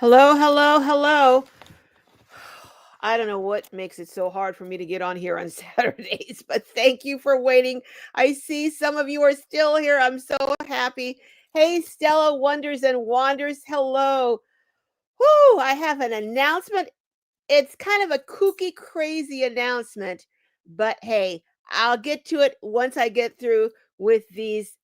Hello, hello, hello. I don't know what makes it so hard for me to get on here on Saturdays, but thank you for waiting. I see some of you are still here. I'm so happy. Hey, Stella Wonders and Wanders, hello. Whoo, I have an announcement. It's kind of a kooky, crazy announcement, but hey, I'll get to it once I get through with these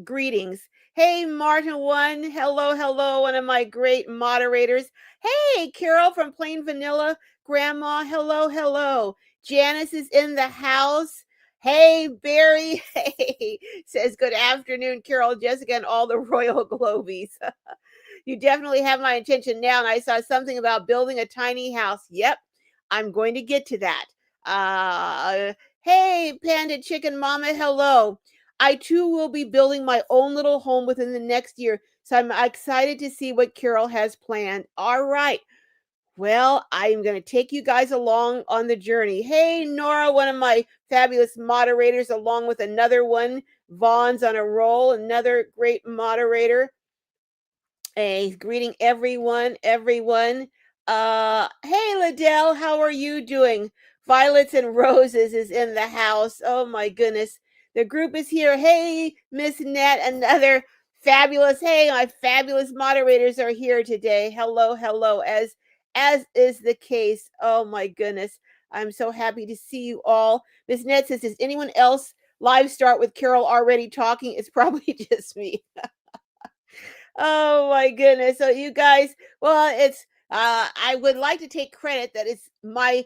greetings. Hey, Martin One, hello, hello, one of my great moderators. Hey, Carol from Plain Vanilla, Grandma, hello, hello. Janice is in the house. Hey, Barry, hey, says good afternoon, Carol, Jessica, and all the Royal Globies. You definitely have my attention now. And I saw something about building a tiny house. Yep, I'm going to get to that. Hey, Panda Chicken Mama, hello. I too will be building my own little home within the next year. So I'm excited to see what Carol has planned. All right. Well, I'm going to take you guys along on the journey. Hey, Nora, one of my fabulous moderators, along with another one. Vaughn's on a roll, another great moderator. Hey, greeting everyone, everyone. Hey, Liddell, how are you doing? Violets and Roses is in the house. Oh my goodness. The group is here. Hey, Miss Net, another fabulous. Hey, my fabulous moderators are here today. Hello, hello. As is the case. Oh my goodness. I'm so happy to see you all. Miss Net says, does anyone else live start with Carol already talking? It's probably just me. Oh my goodness. So you guys, well, it's I would like to take credit that it's my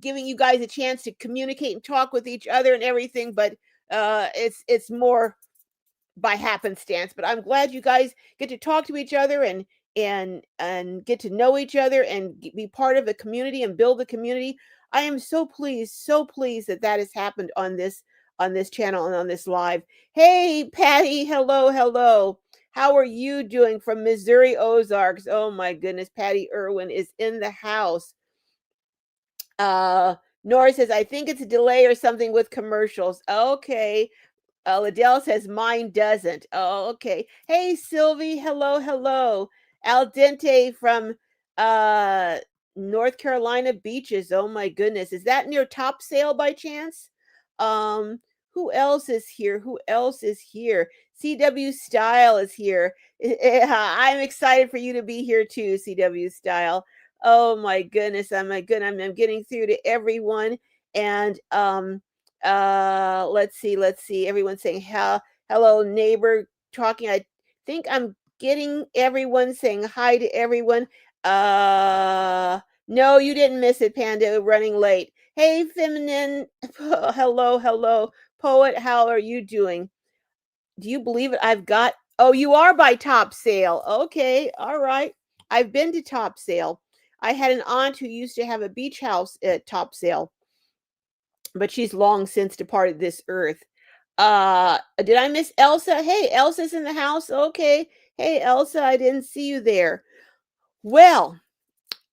giving you guys a chance to communicate and talk with each other and everything, but it's more by happenstance. But I'm glad you guys get to talk to each other and get to know each other and be part of the community and build the community. I am so pleased that that has happened on this channel and on this live. Hey, Patty, hello, hello. How are you doing from Missouri Ozarks? Oh my goodness, Patty Irwin is in the house. Nora says, I think it's a delay or something with commercials. Okay. Liddell says, mine doesn't. Oh, okay. Hey, Sylvie. Hello, hello. Al Dente from uh, North Carolina beaches. Oh, my goodness. Is that near Topsail by chance? Um, who else is here? Who else is here? CW Style is here. I'm excited for you to be here too, CW Style. Oh my goodness, I'm getting through to everyone. And let's see, everyone's saying hello neighbor talking. I think I'm getting everyone saying hi to everyone. No, you didn't miss it, Panda, running late. Hey, feminine. Hello, hello. Poet, how are you doing? Do you believe it? I've got, oh, you are by Top Sale. Okay, all right. I've been to Top Sale. I had an aunt who used to have a beach house at Top Sale, but she's long since departed this earth. Did I miss Elsa? Hey, Elsa's in the house. Okay. Hey, Elsa, I didn't see you there. Well,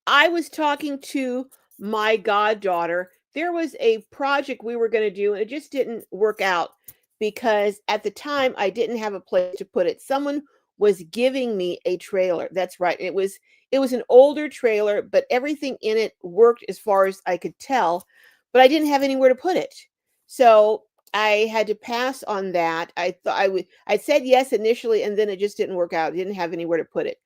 I was talking to my goddaughter. There was a project we were going to do, and it just didn't work out because at the time I didn't have a place to put it. Someone was giving me a trailer. That's right. It was an older trailer, but everything in it worked as far as I could tell, but I didn't have anywhere to put it. So I had to pass on that. I thought I said yes initially, and then it just didn't work out. I didn't have anywhere to put it.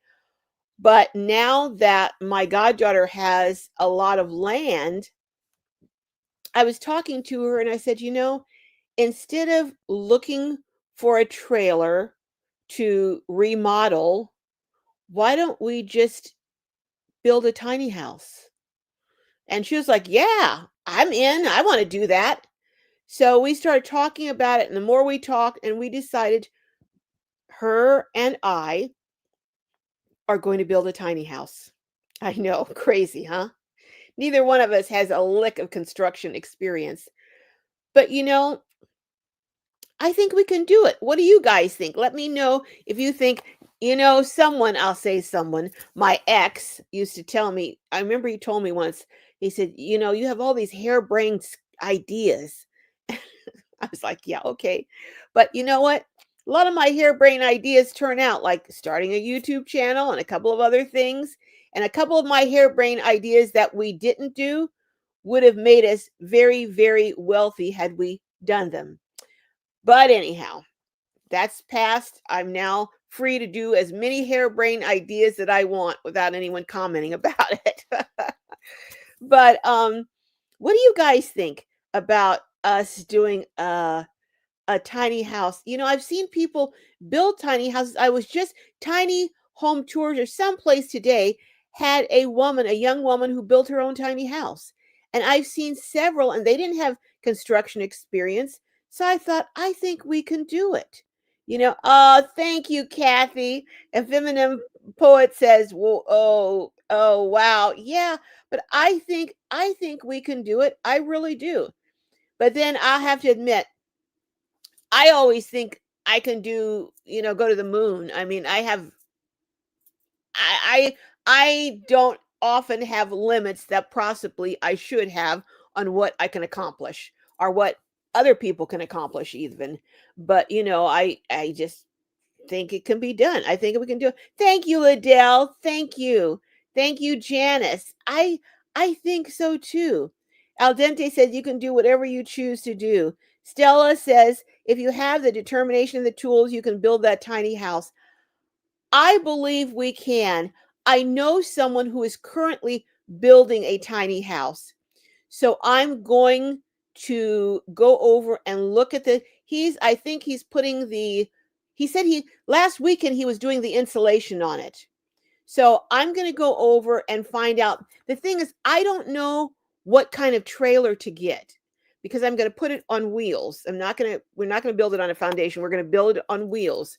But now that my goddaughter has a lot of land, I was talking to her and I said, instead of looking for a trailer to remodel, why don't we just build a tiny house? And she was like, yeah, I'm in. I want to do that. So we started talking about it. And the more we talked, and we decided her and I are going to build a tiny house. I know, crazy, huh? Neither one of us has a lick of construction experience. But I think we can do it. What do you guys think? Let me know if you think, someone, I'll say someone, my ex used to tell me, I remember he told me once, he said, you have all these harebrained ideas. I was like, yeah, okay. But you know what? A lot of my harebrained ideas turn out, like starting a YouTube channel and a couple of other things. And a couple of my harebrained ideas that we didn't do would have made us very, very wealthy had we done them. But anyhow, that's past. I'm now free to do as many harebrained ideas that I want without anyone commenting about it. But what do you guys think about us doing a tiny house? I've seen people build tiny houses. I was just tiny home tours or someplace today had a young woman who built her own tiny house. And I've seen several and they didn't have construction experience. So I thought, I think we can do it. Thank you, Kathy. A feminine poet says, well, oh, wow. Yeah, but I think we can do it. I really do. But then I'll have to admit, I always think I can go to the moon. I mean, I don't often have limits that possibly I should have on what I can accomplish or what other people can accomplish even. But I just think it can be done. I think we can do it. Thank you, Liddell. Thank you. Thank you, Janice. I think so too. Al dente says you can do whatever you choose to do. Stella says if you have the determination and the tools, you can build that tiny house. I believe we can. I know someone who is currently building a tiny house. So I'm going to go over and look at I think he's putting he said last weekend he was doing the insulation on it. So I'm going to go over and find out. The thing is, I don't know what kind of trailer to get because I'm going to put it on wheels. We're not going to build it on a foundation. We're going to build it on wheels.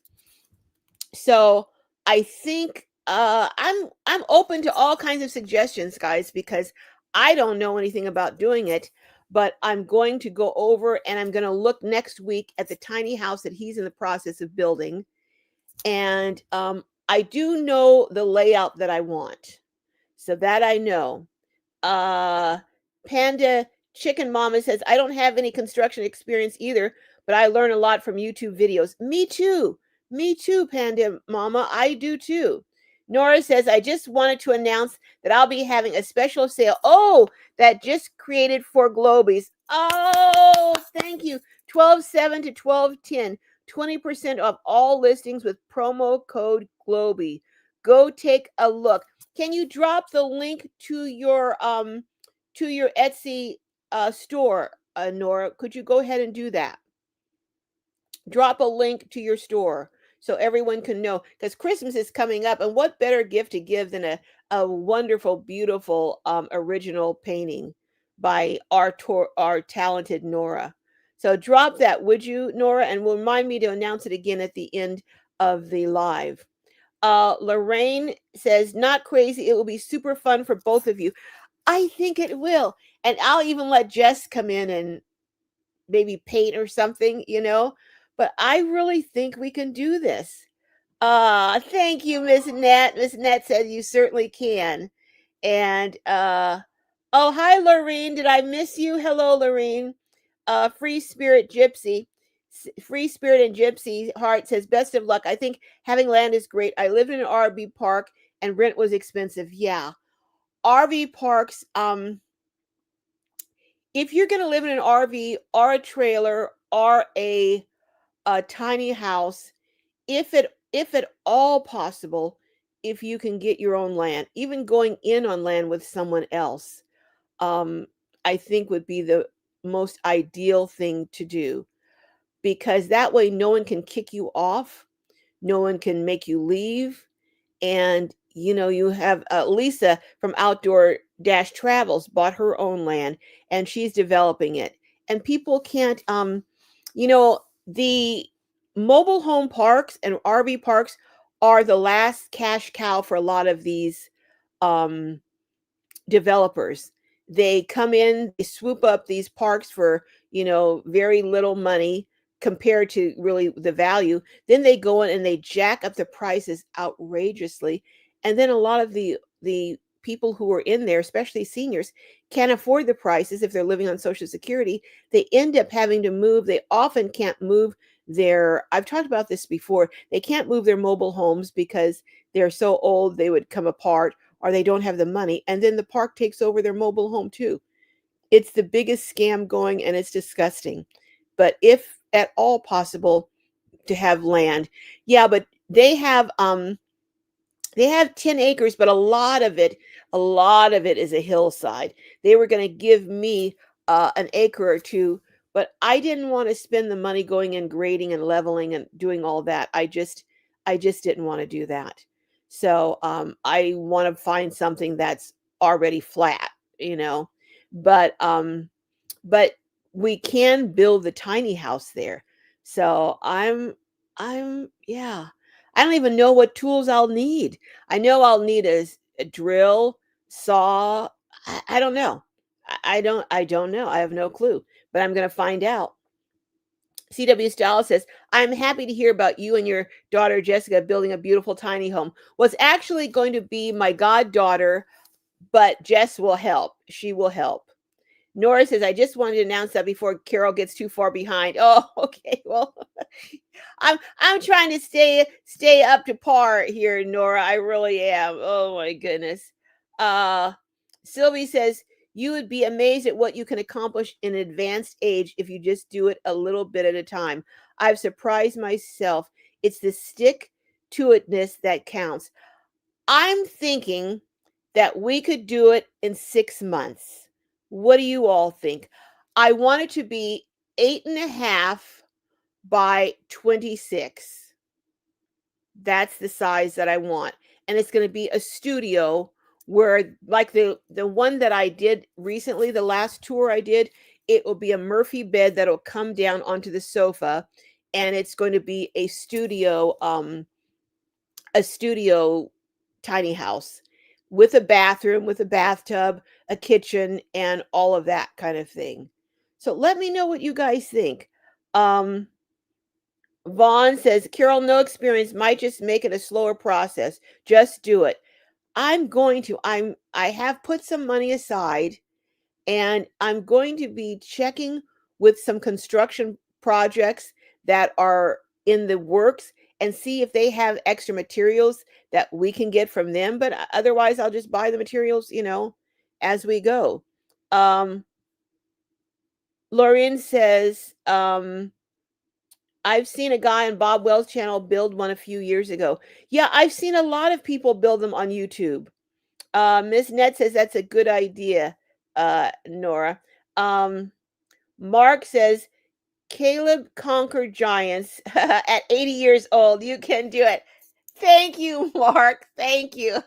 So I think I'm open to all kinds of suggestions, guys, because I don't know anything about doing it, but I'm going to go over and I'm going to look next week at the tiny house that he's in the process of building. And I do know the layout that I want. So that I know. Panda Chicken Mama says, I don't have any construction experience either, but I learn a lot from YouTube videos. Me too. Me too, Panda Mama. I do too. Nora says, I just wanted to announce that I'll be having a special sale. Oh, that just created for Globies. Oh, thank you. 12/7 to 12/10. 20% off all listings with promo code Globie. Go take a look. Can you drop the link to your Etsy store, Nora? Could you go ahead and do that? Drop a link to your store so everyone can know, because Christmas is coming up, and what better gift to give than a wonderful, beautiful original painting by our talented Nora. So drop that, would you, Nora, and remind me to announce it again at the end of the live. Lorraine says, not crazy. It will be super fun for both of you. I think it will. And I'll even let Jess come in and maybe paint or something, But I really think we can do this. Thank you, Miss Nat. Miss Nat said you certainly can. And oh, hi, Lorene. Did I miss you? Hello, Lorene. Free Spirit Gypsy. Free Spirit and Gypsy Heart says, best of luck. I think having land is great. I lived in an RV park and rent was expensive. Yeah. RV parks, if you're going to live in an RV or a trailer or a tiny house, if at all possible, if you can get your own land, even going in on land with someone else, I think would be the most ideal thing to do, because that way no one can kick you off, no one can make you leave. And you have Lisa from Outdoor Dash Travels bought her own land and she's developing it, and people can't the mobile home parks and RV parks are the last cash cow for a lot of these um developers. They come in, they swoop up these parks for, very little money compared to really the value. Then they go in and they jack up the prices outrageously. And then a lot of the people who are in there, especially seniors, can't afford the prices if they're living on Social Security. They end up having to move. They often can't move I've talked about this before. They can't move their mobile homes because they're so old they would come apart, or they don't have the money, and then the park takes over their mobile home too. It's the biggest scam going, and it's disgusting. But if at all possible to have land. Yeah, but they have 10 acres, but a lot of it is a hillside. They were going to give me an acre or two, but I didn't want to spend the money going and grading and leveling and doing all that. I just didn't want to do that. So I want to find something that's already flat, you know. But but we can build the tiny house there. So yeah. I don't even know what tools I'll need. I know I'll need a drill, saw. I don't know. I don't know. I have no clue, but I'm going to find out. CW Style says, I'm happy to hear about you and your daughter Jessica building a beautiful tiny home. Was actually going to be my goddaughter, but Jess will help. She will help. Nora says, I just wanted to announce that before Carol gets too far behind. Oh, okay. Well, I'm trying to stay up to par here, Nora. I really am. Oh my goodness. Uh Sylvie says, you would be amazed at what you can accomplish in an advanced age if you just do it a little bit at a time. I've surprised myself. It's the stick to itness that counts. I'm thinking that we could do it in 6 months. What do you all think? I want it to be 8.5 by 26. That's the size that I want. And it's going to be a studio where, like the one that I did recently, the last tour I did, it will be a Murphy bed that'll come down onto the sofa, and it's going to be a studio tiny house with a bathroom, with a bathtub, a kitchen, and all of that kind of thing. So let me know what you guys think. Um, Vaughn says, Carol, no experience might just make it a slower process. Just do it. I have put some money aside, and I'm going to be checking with some construction projects that are in the works and see if they have extra materials that we can get from them. But otherwise, I'll just buy the materials, as we go. Lorraine says, I've seen a guy on Bob Wells' channel build one a few years ago. Yeah, I've seen a lot of people build them on YouTube. Miss Net says that's a good idea, Nora. Um, Mark says Caleb conquered giants at 80 years old. You can do it. Thank you, Mark. Thank you.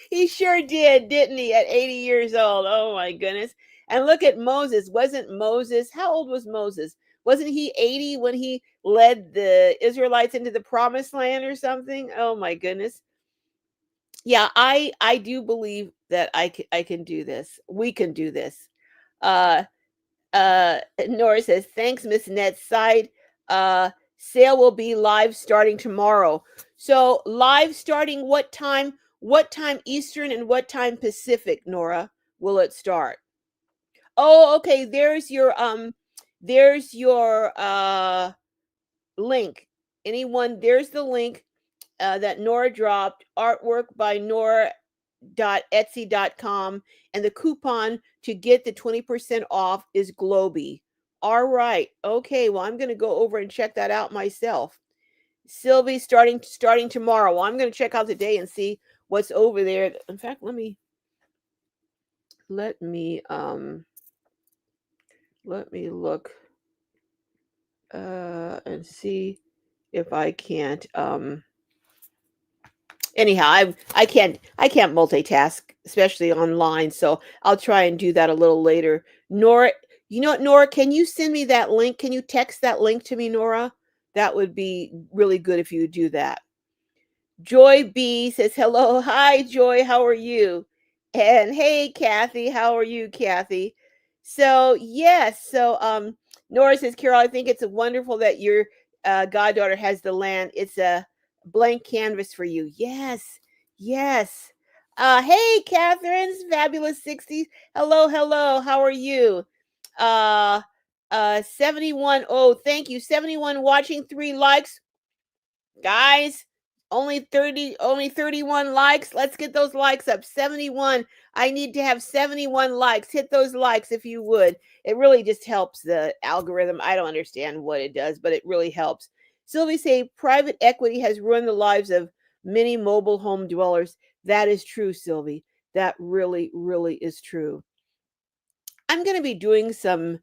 He sure did, didn't he, at 80 years old? Oh my goodness. And look at Moses. Wasn't Moses, how old was Moses? Wasn't he 80 when he led the Israelites into the promised land or something? Oh my goodness. Yeah, I do believe that I can do this. We can do this. Uh Nora says, thanks, Miss Net. Uh Sale will be live starting tomorrow. So live starting what time? What time Eastern and what time Pacific, Nora, will it start? Oh, okay. There's your link. There's the link that Nora dropped, artwork by Nora.etsy.com, and the coupon to get the 20% off is Globy. All right. Okay, well, I'm going to go over and check that out myself. Sylvie starting tomorrow. Well, I'm going to check out today and see what's over there. In fact, let me look and see if I can't anyhow, I can't multitask, especially online, so I'll try and do that a little later. Nora, you know what, Nora, can you send me that link? Can you text that link to me, Nora? That would be really good if you do that. Joy B says, hello. Hi, Joy. How are you? And hey, Kathy. How are you, Kathy? So, yes. So, Nora says, Carol, I think it's wonderful that your goddaughter has the land. It's a blank canvas for you. Yes. Yes. Hey, Catherine's fabulous 60s. Hello. Hello. How are you? Uh, 71. Oh, thank you. 71 watching, 3 likes. Guys, only 31 likes. Let's get those likes up. 71. I need to have 71 likes. Hit those likes if you would. It really just helps the algorithm. I don't understand what it does, but it really helps. Sylvie say private equity has ruined the lives of many mobile home dwellers. That is true, Sylvie. That really, really is true. I'm going to be doing some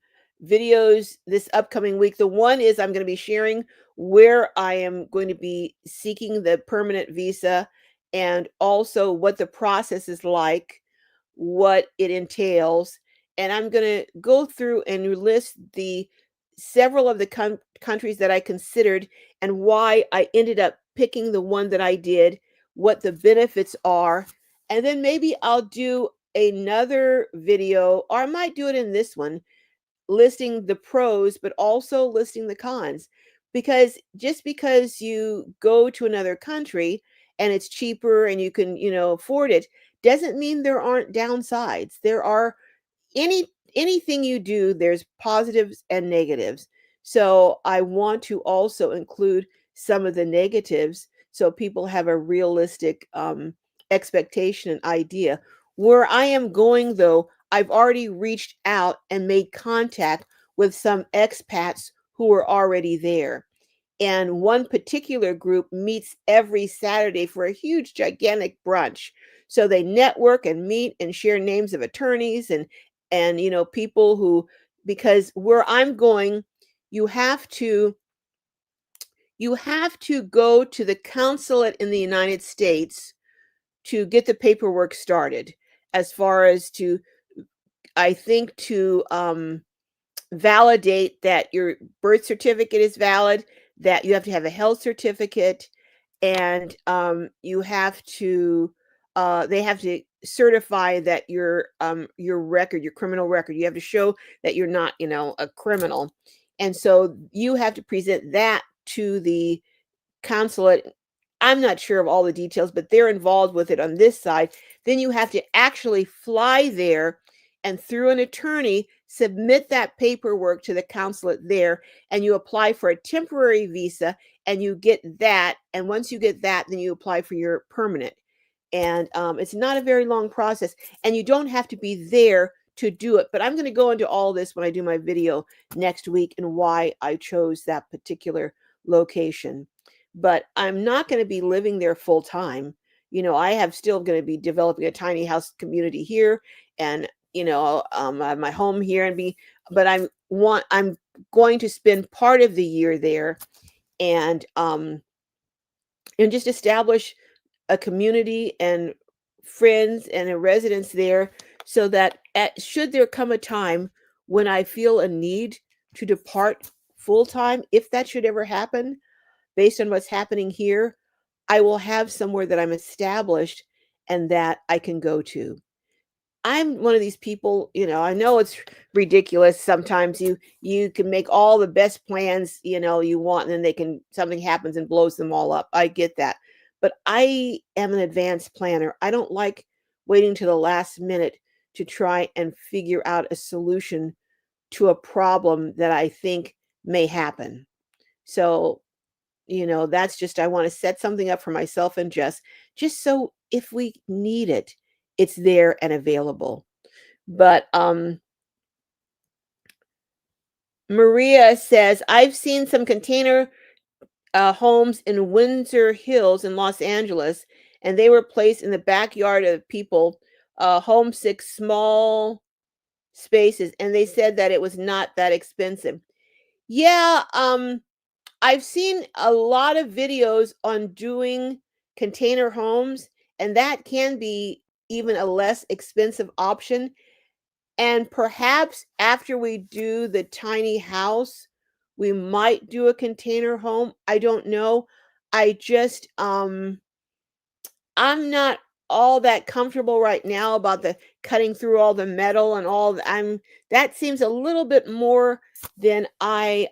videos this upcoming week. The one is I'm going to be sharing where I am going to be seeking the permanent visa and also what the process is like, what it entails. And I'm going to go through and list the several of the countries that I considered and why I ended up picking the one that I did, what the benefits are. And then maybe I'll do another video, or I might do it in this one, listing the pros, but also listing the cons. Because just because you go to another country and it's cheaper and you can, afford it, doesn't mean there aren't downsides. There are anything you do, there's positives and negatives. So I want to also include some of the negatives so people have a realistic expectation and idea. Where I am going, though, I've already reached out and made contact with some expats who are already there. And one particular group meets every Saturday for a huge, gigantic brunch. So they network and meet and share names of attorneys and people who, because where I'm going, you have to go to the consulate in the United States to get the paperwork started, as far as to, I think, to validate that your birth certificate is valid, that you have to have a health certificate, and you have to they have to certify that your record, your criminal record, you have to show that you're not, a criminal. And so you have to present that to the consulate. I'm not sure of all the details, but they're involved with it on this side. Then you have to actually fly there and through an attorney submit that paperwork to the consulate there, and you apply for a temporary visa and you get that. And once you get that, then you apply for your permanent. And it's not a very long process, and you don't have to be there to do it. But I'm going to go into all this when I do my video next week and why I chose that particular location. But I'm not going to be living there full time. I have still going to be developing a tiny house community here, and I have my home here but I'm going to spend part of the year there, and just establish a community and friends and a residence there, so that should there come a time when I feel a need to depart full time, if that should ever happen, based on what's happening here, I will have somewhere that I'm established and that I can go to. I'm one of these people, I know it's ridiculous. Sometimes you can make all the best plans, you want, and then something happens and blows them all up. I get that. But I am an advanced planner. I don't like waiting to the last minute to try and figure out a solution to a problem that I think may happen. So, that's just, I want to set something up for myself and just so if we need it, it's there and available. But Maria says, I've seen some container homes in Windsor Hills in Los Angeles, and they were placed in the backyard of people, homesick, small spaces, and they said that it was not that expensive. Yeah, I've seen a lot of videos on doing container homes, and that can be even a less expensive option. And perhaps after we do the tiny house, we might do a container home. I don't know. I just I'm not all that comfortable right now about the cutting through all the metal and all that seems a little bit more than I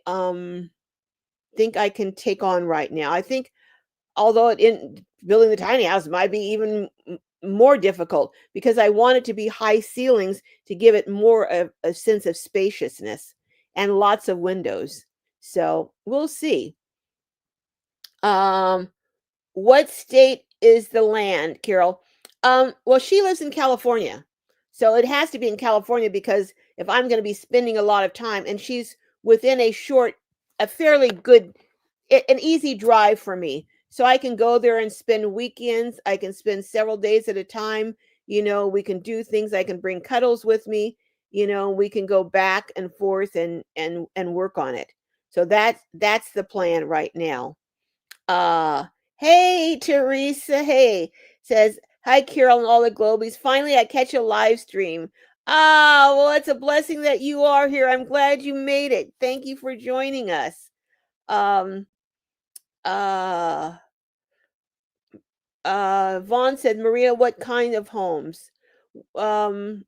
think I can take on right now. I think, although in building the tiny house might be even more difficult, because I want it to be high ceilings to give it more of a sense of spaciousness. and lots of windows. So we'll see. Um, what state is the land, Carol? Well, she lives in California. So it has to be in California because if I'm going to be spending a lot of time and she's within a fairly good, an easy drive for me. So I can go there and spend weekends. I can spend several days at a time. We can do things. I can bring cuddles with me. We can go back and forth and work on it. So that's the plan right now. Uh, hey, Teresa. Hey, says, hi, Carol and all the Globies. Finally, I catch a live stream. Ah, well, it's a blessing that you are here. I'm glad you made it. Thank you for joining us. Um, uh, Vaughn said, Maria, what kind of homes? Um,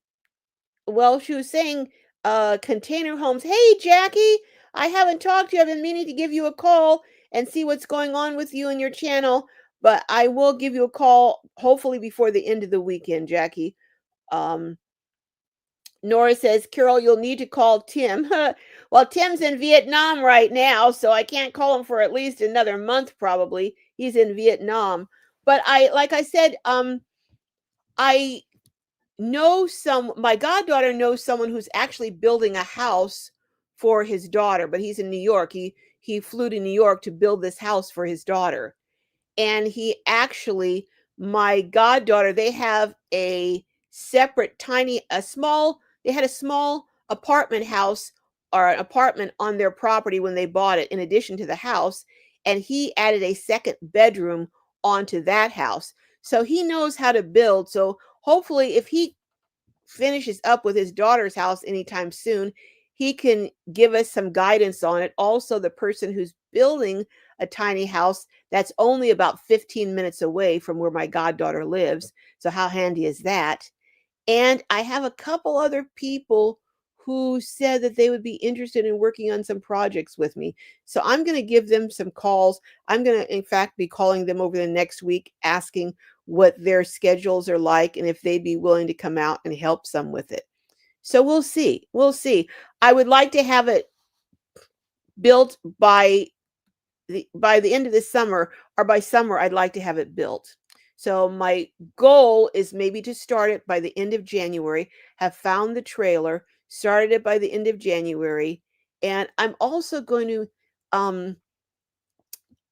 well, she was saying container homes. Hey, Jackie, I haven't talked to you. I've been meaning to give you a call and see what's going on with you and your channel, but I will give you a call hopefully before the end of the weekend, Jackie. Um, Nora says, Carol, you'll need to call Tim. Well, Tim's in Vietnam right now, so I can't call him for at least another month probably. He's in Vietnam. But like I said, I my goddaughter knows someone who's actually building a house for his daughter, but he's in New York. He flew to New York to build this house for his daughter. And he actually, my goddaughter, they have a separate they had a small apartment house or an apartment on their property when they bought it in addition to the house, and he added a second bedroom onto that house. So he knows how to build. So hopefully if he finishes up with his daughter's house anytime soon, he can give us some guidance on it. Also, the person who's building a tiny house that's only about 15 minutes away from where my goddaughter lives. So, how handy is that? And I have a couple other people who said that they would be interested in working on some projects with me. So I'm going to give them some calls. I'm going to, in fact, be calling them over the next week, asking what their schedules are like and if they'd be willing to come out and help some with it. So we'll see. We'll see. I would like to have it built by the end of the summer, or by summer I'd like to have it built. So my goal is maybe to start it by the end of January, have found the trailer, started it by the end of January, and I'm also going to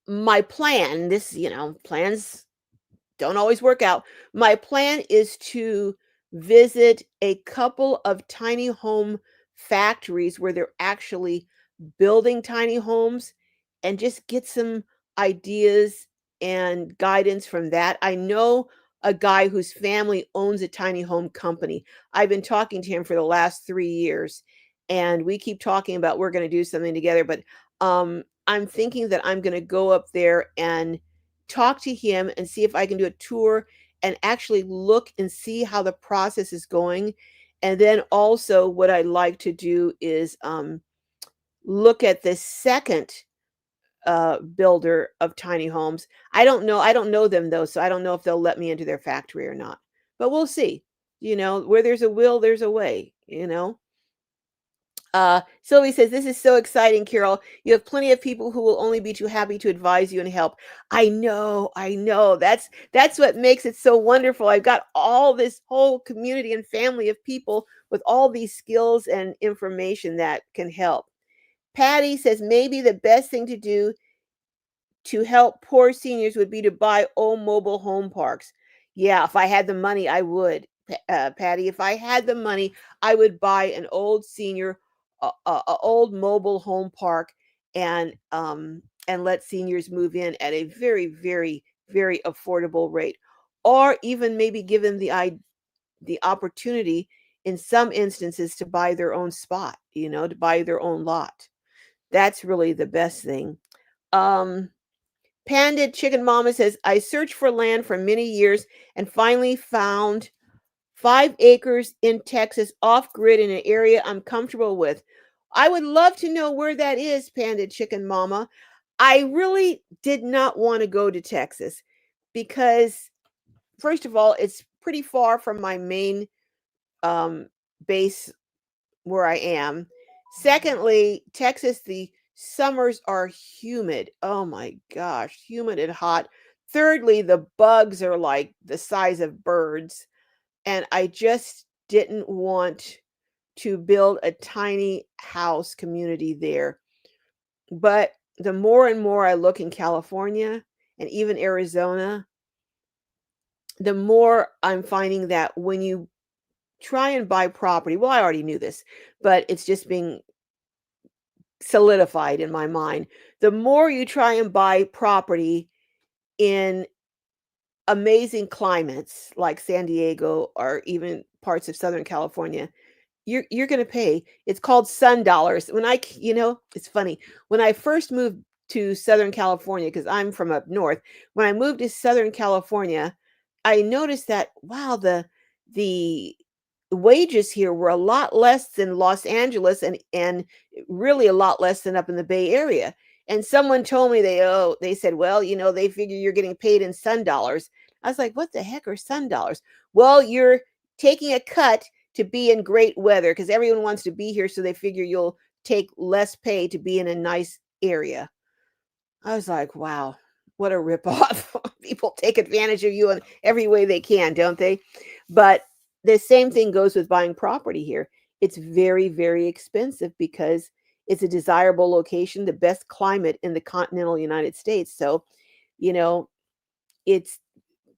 my plan, plans don't always work out. My plan is to visit a couple of tiny home factories where they're actually building tiny homes and just get some ideas and guidance from that. I know a guy whose family owns a tiny home company. I've been talking to him for the last 3 years, and we keep talking about we're going to do something together. But I'm thinking that I'm going to go up there and talk to him and see if I can do a tour and actually look and see how the process is going. And then also, what I'd like to do is look at the second builder of tiny homes. I don't know them though, so I don't know if they'll let me into their factory or not. But we'll see. Where there's a will, there's a way. Sylvie says, this is so exciting, Carol. You have plenty of people who will only be too happy to advise you and help. I know. That's what makes it so wonderful. I've got all this whole community and family of people with all these skills and information that can help. Patty says maybe the best thing to do to help poor seniors would be to buy old mobile home parks. Yeah, if I had the money, I would, Patty. If I had the money, I would buy an old senior, old mobile home park, and let seniors move in at a very, very, very affordable rate, or even maybe give them the opportunity in some instances to buy their own spot, to buy their own lot. That's really the best thing. Um, Panda Chicken Mama says, I searched for land for many years and finally found 5 acres in Texas off grid in an area I'm comfortable with. I would love to know where that is, Panda Chicken Mama. I really did not want to go to Texas because, first of all, it's pretty far from my main base where I am. Secondly, Texas, the summers are humid. Oh my gosh, humid and hot. Thirdly, the bugs are like the size of birds. And I just didn't want to build a tiny house community there. But the more and more I look in California and even Arizona, the more I'm finding that when you try and buy property, well, I already knew this, but it's just being solidified in my mind. The more you try and buy property in amazing climates like San Diego or even parts of Southern California, you're gonna pay. It's called sun dollars. It's funny. When I first moved to Southern California, because 'cause I'm from up north, when I moved to Southern California, I noticed that, wow, the wages here were a lot less than Los Angeles and really a lot less than up in the Bay Area. And someone told me they said, "Well, they figure you're getting paid in sun dollars." I was like, "What the heck are sun dollars?" "Well, you're taking a cut to be in great weather because everyone wants to be here, so they figure you'll take less pay to be in a nice area." I was like, wow, what a ripoff. People take advantage of you in every way they can, don't they? But the same thing goes with buying property here. It's very, very expensive because it's a desirable location, the best climate in the continental United States. So, you know, it's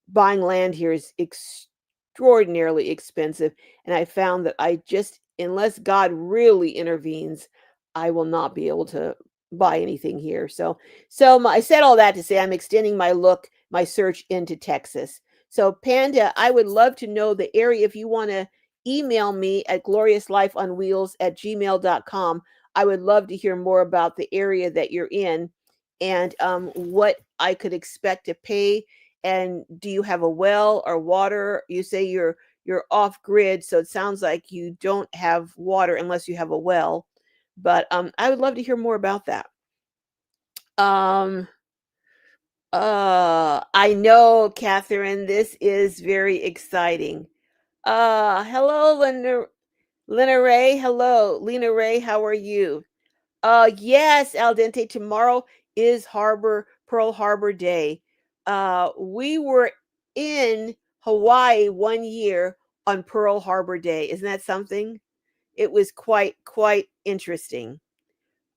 buying land here is extraordinarily expensive. And I found that unless God really intervenes, I will not be able to buy anything here. I said all that to say I'm extending my search into Texas. So, Panda, I would love to know the area. If you want to email me at gloriouslifeonwheels@gmail.com, I would love to hear more about the area that you're in and what I could expect to pay. And do you have a well or water? You say you're off grid, so it sounds like you don't have water unless you have a well. But I would love to hear more about that. Um, I know, Catherine, this is very exciting. Hello, Lena Ray. Hello, Lena Ray. How are you? Yes, Al dente. Tomorrow is Pearl Harbor Day. We were in Hawaii one year on Pearl Harbor Day. Isn't that something? It was quite interesting.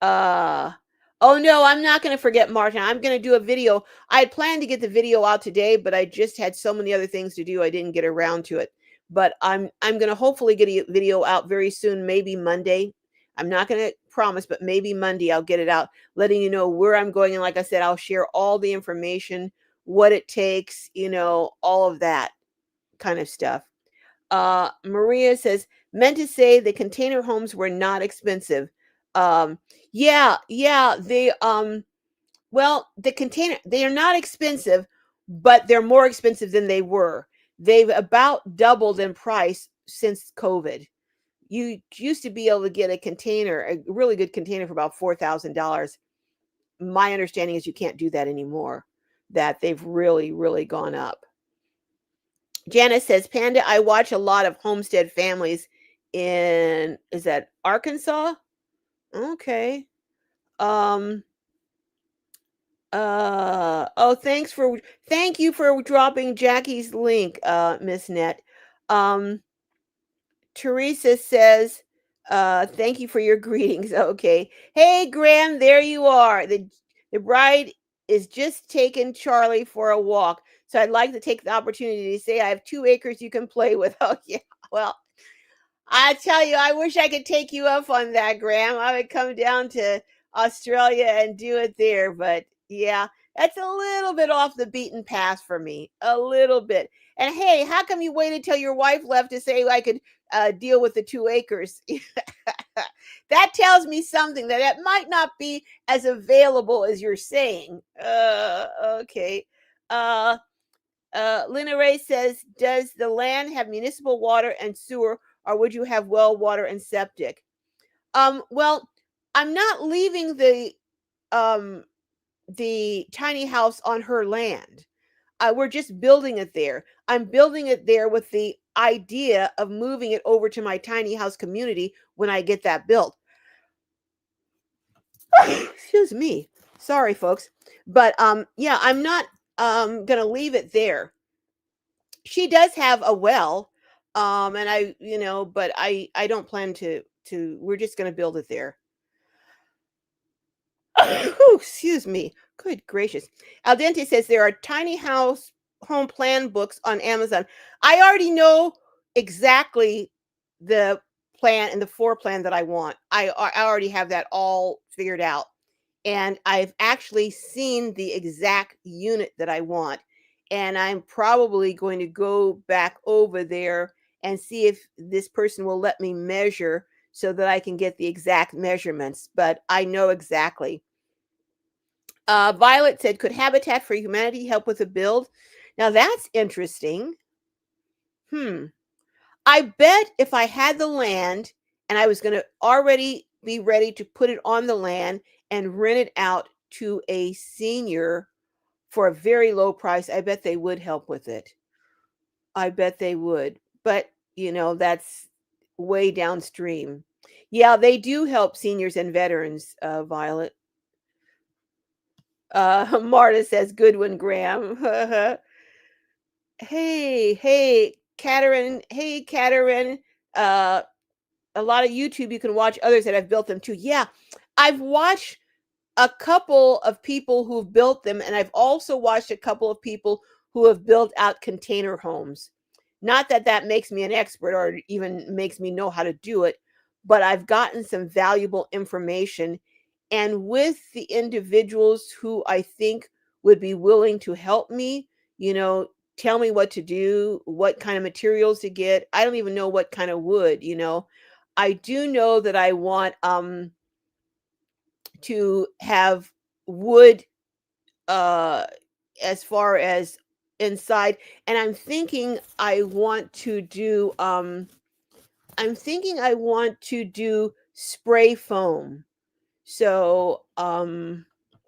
Uh, oh no, I'm not going to forget Martin. I'm going to do a video. I had planned to get the video out today, but I just had so many other things to do. I didn't get around to it. But I'm going to hopefully get a video out very soon, maybe Monday. I'm not going to promise, but maybe Monday I'll get it out, letting you know where I'm going. And like I said, I'll share all the information, what it takes, all of that kind of stuff. Maria says, meant to say the container homes were not expensive. Um, yeah, they are not expensive, but they're more expensive than they were. They've about doubled in price since COVID. You used to be able to get a really good container for about $4,000. My understanding is you can't do that anymore, that they've really, really gone up. Janice says, Panda, I watch a lot of homestead families is that Arkansas? Okay. Um, thank you for dropping Jackie's link, Miss Net. Um, Teresa says, thank you for your greetings. Okay. Hey, Graham, there you are. The bride is just taking Charlie for a walk. So I'd like to take the opportunity to say I have 2 acres you can play with. Oh, yeah. Well, I tell you, I wish I could take you up on that, Graham. I would come down to Australia and do it there. But yeah, that's a little bit off the beaten path for me. A little bit. And hey, how come you waited till your wife left to say I could deal with the 2 acres? That tells me something that it might not be as available as you're saying. Okay. Uh, Lena Ray says, does the land have municipal water and sewer, or would you have well water and septic? Well, I'm not leaving um, the tiny house on her land. We're just building it there. I'm building it there with the idea of moving it over to my tiny house community when I get that built. Excuse me. Sorry, folks. But yeah, I'm not gonna leave it there. She does have a well, and but I don't plan to. We're just gonna build it there. Ooh, excuse me. Good gracious. Al dente says there are tiny house home plan books on Amazon. I already know exactly the plan and the floor plan that I want. I already have that all figured out. And I've actually seen the exact unit that I want. And I'm probably going to go back over there and see if this person will let me measure so that I can get the exact measurements. But I know exactly. Violet said, could Habitat for Humanity help with a build? Now that's interesting. Hmm. I bet if I had the land and I was going to already be ready to put it on the land and rent it out to a senior for a very low price, I bet they would help with it. I bet they would. But, that's way downstream. Yeah, they do help seniors and veterans, Violet. Marta says, good one, Graham. Hey, Katerin. Hey, Katerin. Uh, a lot of YouTube, you can watch others that have built them too. Yeah, I've watched a couple of people who've built them, and I've also watched a couple of people who have built out container homes. Not that that makes me an expert or even makes me know how to do it, but I've gotten some valuable information. And with the individuals who I think would be willing to help me, tell me what to do, what kind of materials to get. I don't even know what kind of wood. I do know that I want to have wood uh as far as inside, and I'm thinking I want to do spray foam. So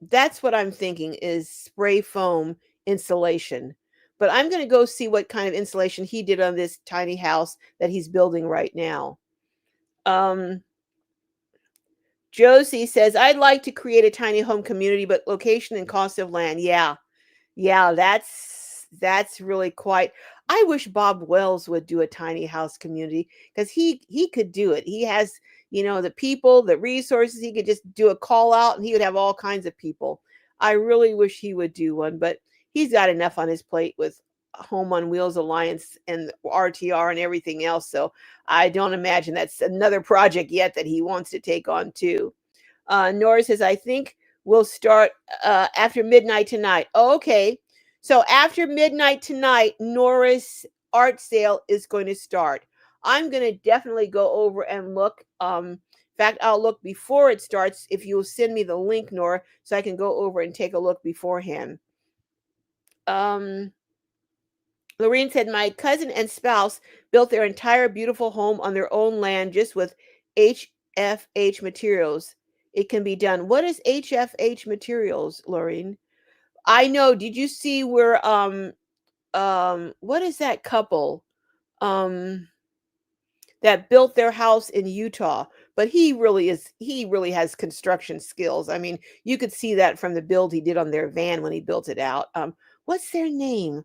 that's what I'm thinking is spray foam insulation. But I'm going to go see what kind of insulation he did on this tiny house that he's building right now. um Josie says, I'd like to create a tiny home community, but location and cost of land. Yeah. Yeah, that's really quite. I wish Bob Wells would do a tiny house community because he could do it. He has, the people, the resources. He could just do a call out and he would have all kinds of people. I really wish he would do one, but he's got enough on his plate with Home on Wheels Alliance and RTR and everything else. So I don't imagine that's another project yet that he wants to take on too. Nora says, I think we'll start after midnight tonight. Oh, okay. So after midnight tonight, Nora's art sale is going to start. I'm going to definitely go over and look. In fact, I'll look before it starts if you'll send me the link, Nora, so I can go over and take a look beforehand. Um, Lorene said, my cousin and spouse built their entire beautiful home on their own land just with HFH materials. It can be done. What is HFH materials, Lorene? I know. Did you see where what is that couple um that built their house in Utah? But he really has construction skills. I mean, you could see that from the build he did on their van when he built it out. What's their name?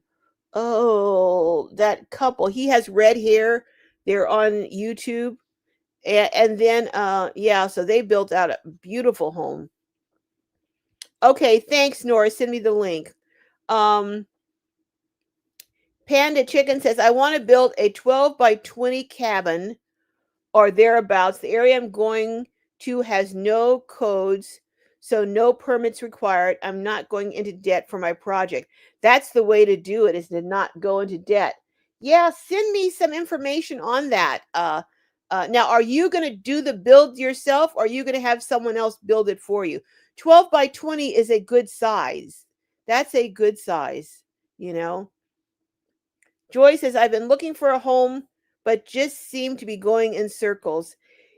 Oh, that couple. He has red hair. They're on YouTube. And then yeah, so they built out a beautiful home. Okay, thanks, Nora. Send me the link. Um Panda Chicken says, I want to build a 12 by 20 cabin or thereabouts. The area I'm going to has no codes, so no permits required. I'm not going into debt for my project. That's the way to do it, is to not go into debt. Yeah, send me some information on that. Now, are you going to do the build yourself or are you going to have someone else build it for you? 12 by 20 is a good size. That's a good size, you know. Joy says, I've been looking for a home, but just seem to be going in circles.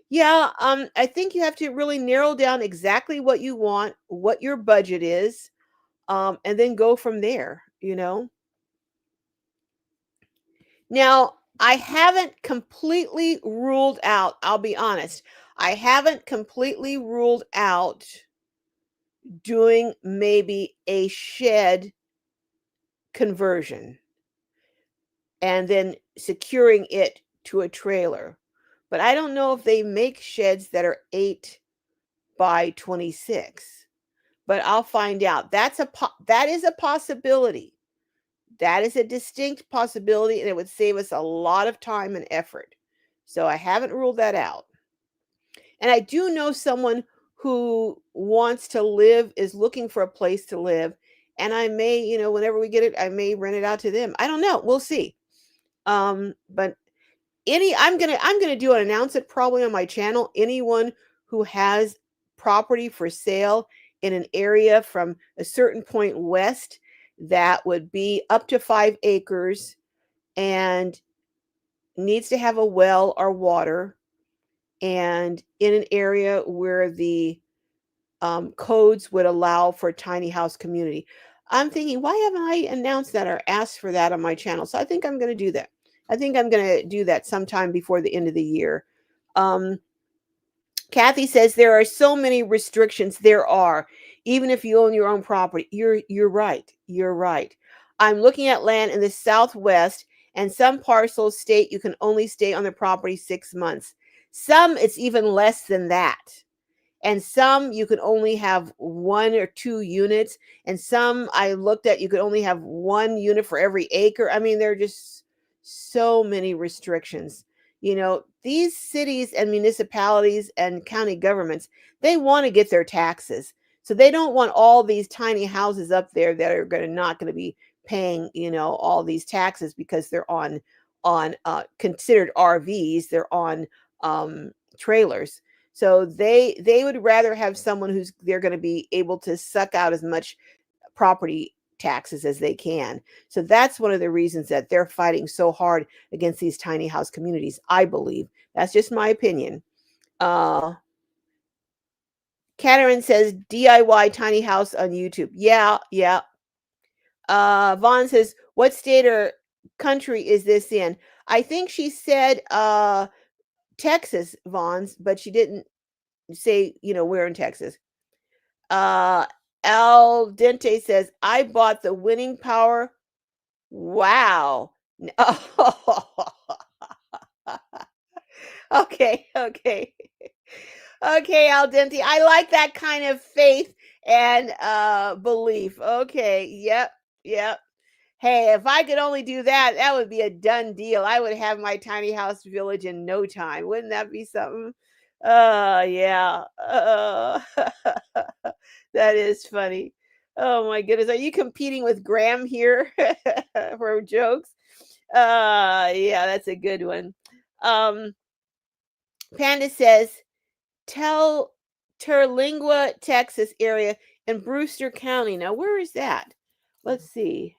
Yeah, I think you have to really narrow down exactly what you want, what your budget is, and then go from there. Now, I haven't completely ruled out, I'll be honest, I haven't completely ruled out doing maybe a shed conversion and then securing it to a trailer. But I don't know if they make sheds that are 8 by 26. But I'll find out. That is a possibility. That is a distinct possibility, and it would save us a lot of time and effort. So I haven't ruled that out. And I do know someone who wants to live, is looking for a place to live. And I may, whenever we get it, I may rent it out to them. I don't know. We'll see. But I'm gonna do an announce it probably on my channel. Anyone who has property for sale in an area from a certain point west that would be up to 5 acres and needs to have a well or water, and in an area where the codes would allow for a tiny house community. I'm thinking, why haven't I announced that or asked for that on my channel? So I think I'm going to do that. I think I'm going to do that sometime before the end of the year. Um, Kathy says there are so many restrictions. There are, even if you own your own property. You're right. You're right. I'm looking at land in the Southwest, and some parcels state you can only stay on the property 6 months. Some it's even less than that, and some you could only have 1 or 2 units, and some I looked at, you could only have 1 unit for every acre. I mean, there are just so many restrictions. These cities and municipalities and county governments, they want to get their taxes, so they don't want all these tiny houses up there that are not going to be paying all these taxes because they're on considered RVs. They're on trailers. So they would rather have someone who's they're going to be able to suck out as much property taxes as they can. So that's one of the reasons that they're fighting so hard against these tiny house communities, I believe. That's just my opinion. Karen says DIY tiny house on YouTube. Yeah, yeah. Vaughn says, what state or country is this in? I think she said Texas, Vaughn's, but she didn't say, where in Texas. Al Dente says, I bought the winning power. Wow. Okay, okay. Okay, Al Dente. I like that kind of faith and belief. Okay, yep, yep. Hey, if I could only do that, that would be a done deal. I would have my tiny house village in no time. Wouldn't that be something? Yeah. That is funny. Oh my goodness. Are you competing with Graham here for jokes? Yeah, that's a good one. Um, Panda says, tell Terlingua, Texas area in Brewster County. Now, where is that? Let's see.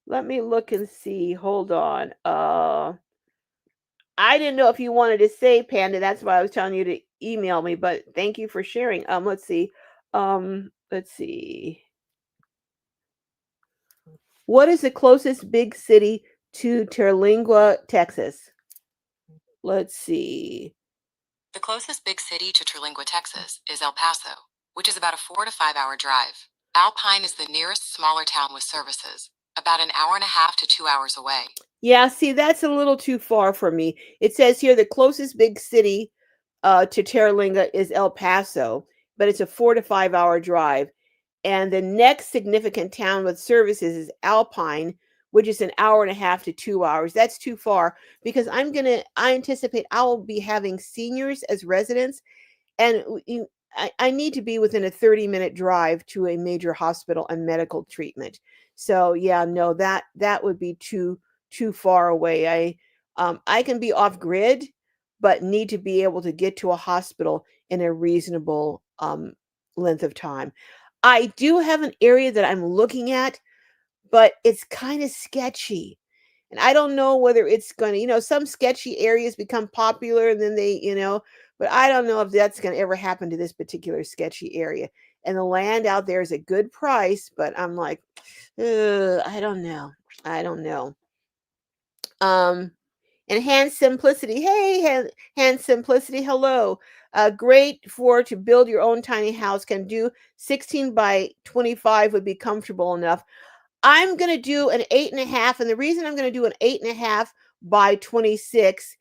Let me look and see. Hold on. I didn't know if you wanted to say Panda. That's why I was telling you to email me, but thank you for sharing. Let's see. Let's see. What is the closest big city to Terlingua, Texas? Let's see. The closest big city to Terlingua, Texas is El Paso, which is about a 4 to 5 hour drive. Alpine is the nearest smaller town with services, about an hour and a half to 2 hours away. Yeah, see, that's a little too far for me. It says here the closest big city to Terlingua is El Paso, but it's a 4 to 5 hour drive. And the next significant town with services is Alpine, which is an hour and a half to 2 hours. That's too far because I anticipate I will be having seniors as residents, and I need to be within a 30-minute drive to a major hospital and medical treatment. So yeah, no, that would be too far away. I can be off grid, but need to be able to get to a hospital in a reasonable length of time. I do have an area that I'm looking at, but it's kind of sketchy. And I don't know whether it's going to, some sketchy areas become popular and then but I don't know if that's going to ever happen to this particular sketchy area. And the land out there is a good price, but I'm like, I don't know. I don't know. Um, Enhanced simplicity. Hey, enhanced simplicity. Hello. Great for to build your own tiny house. Can do 16 by 25 would be comfortable enough. I'm going to do an 8.5. And the reason I'm going to do an 8.5 by 26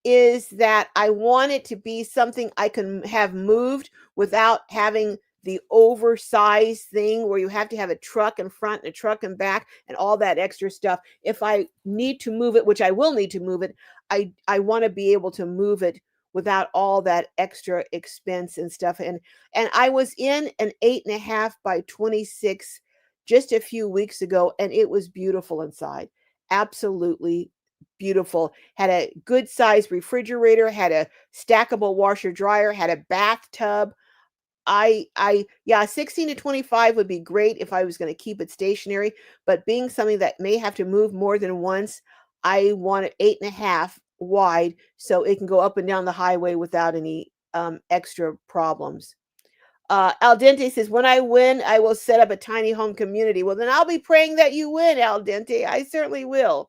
is that I want it to be something I can have moved without having the oversized thing where you have to have a truck in front and a truck in back and all that extra stuff. If I need to move it, which I will need to move it, I want to be able to move it without all that extra expense and stuff. And I was in an 8.5 by 26 just a few weeks ago, and it was beautiful inside. Absolutely beautiful. Had a good sized refrigerator, had a stackable washer dryer, had a bathtub. Yeah, 16 to 25 would be great if I was going to keep it stationary, but being something that may have to move more than once, I want it 8.5 wide so it can go up and down the highway without any extra problems. Al Dente says, when I win, I will set up a tiny home community. Well, then I'll be praying that you win, Al Dente. I certainly will.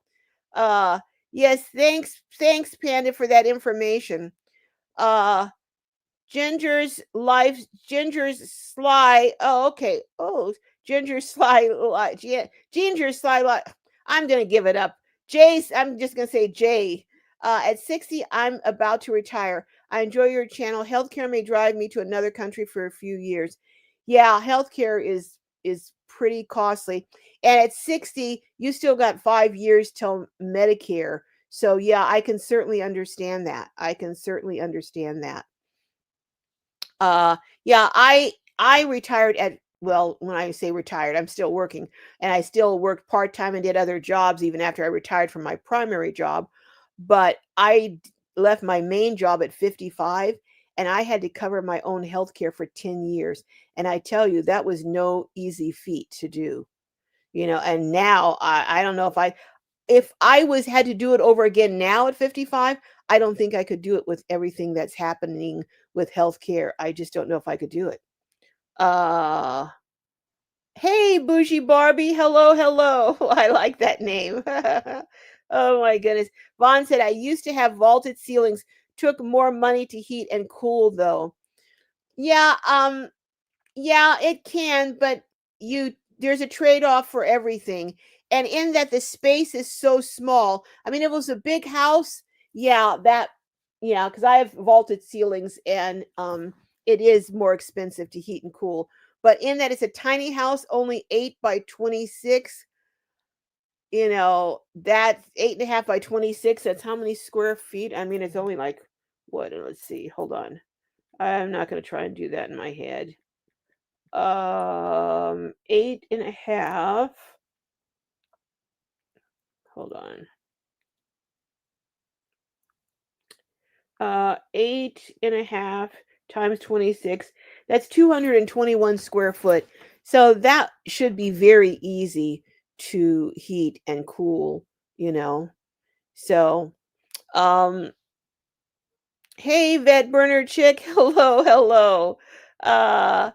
Uh, yes, thanks, Panda, for that information. Uh, Ginger's sly. Oh, okay. Oh, Ginger's sly. Ginger's sly. I'm gonna give it up. I'm just gonna say Jay. At 60, I'm about to retire. I enjoy your channel. Healthcare may drive me to another country for a few years. Yeah, healthcare is pretty costly. And at 60, you still got 5 years till Medicare. So yeah, I can certainly understand that. I can certainly understand that. Uh, yeah, I retired at well, when I say retired, I'm still working and I still worked part-time and did other jobs even after I retired from my primary job. But left my main job at 55 and I had to cover my own health care for 10 years. And I tell you, that was no easy feat to do. And now I don't know if I was had to do it over again now at 55, I don't think I could do it with everything that's happening with healthcare. I just don't know if I could do it. Uh Hey Bougie Barbie. Hello, hello. I like that name. Oh my goodness. Vaughn said I used to have vaulted ceilings. Took more money to heat and cool though. Yeah, yeah, it can, but you there's a trade-off for everything. And in that the space is so small. I mean, if it was a big house, yeah, because I have vaulted ceilings and it is more expensive to heat and cool. But in that it's a tiny house, only 8 by 26, that's 8.5 by 26. That's how many square feet? I mean, it's only like what? Let's see. Hold on. I'm not going to try and do that in my head. 8.5. Hold on. 8.5 times 26. That's 221 square foot. So that should be very easy to heat and cool, you know. So, um, hey, vet burner chick. Hello, hello. Uh,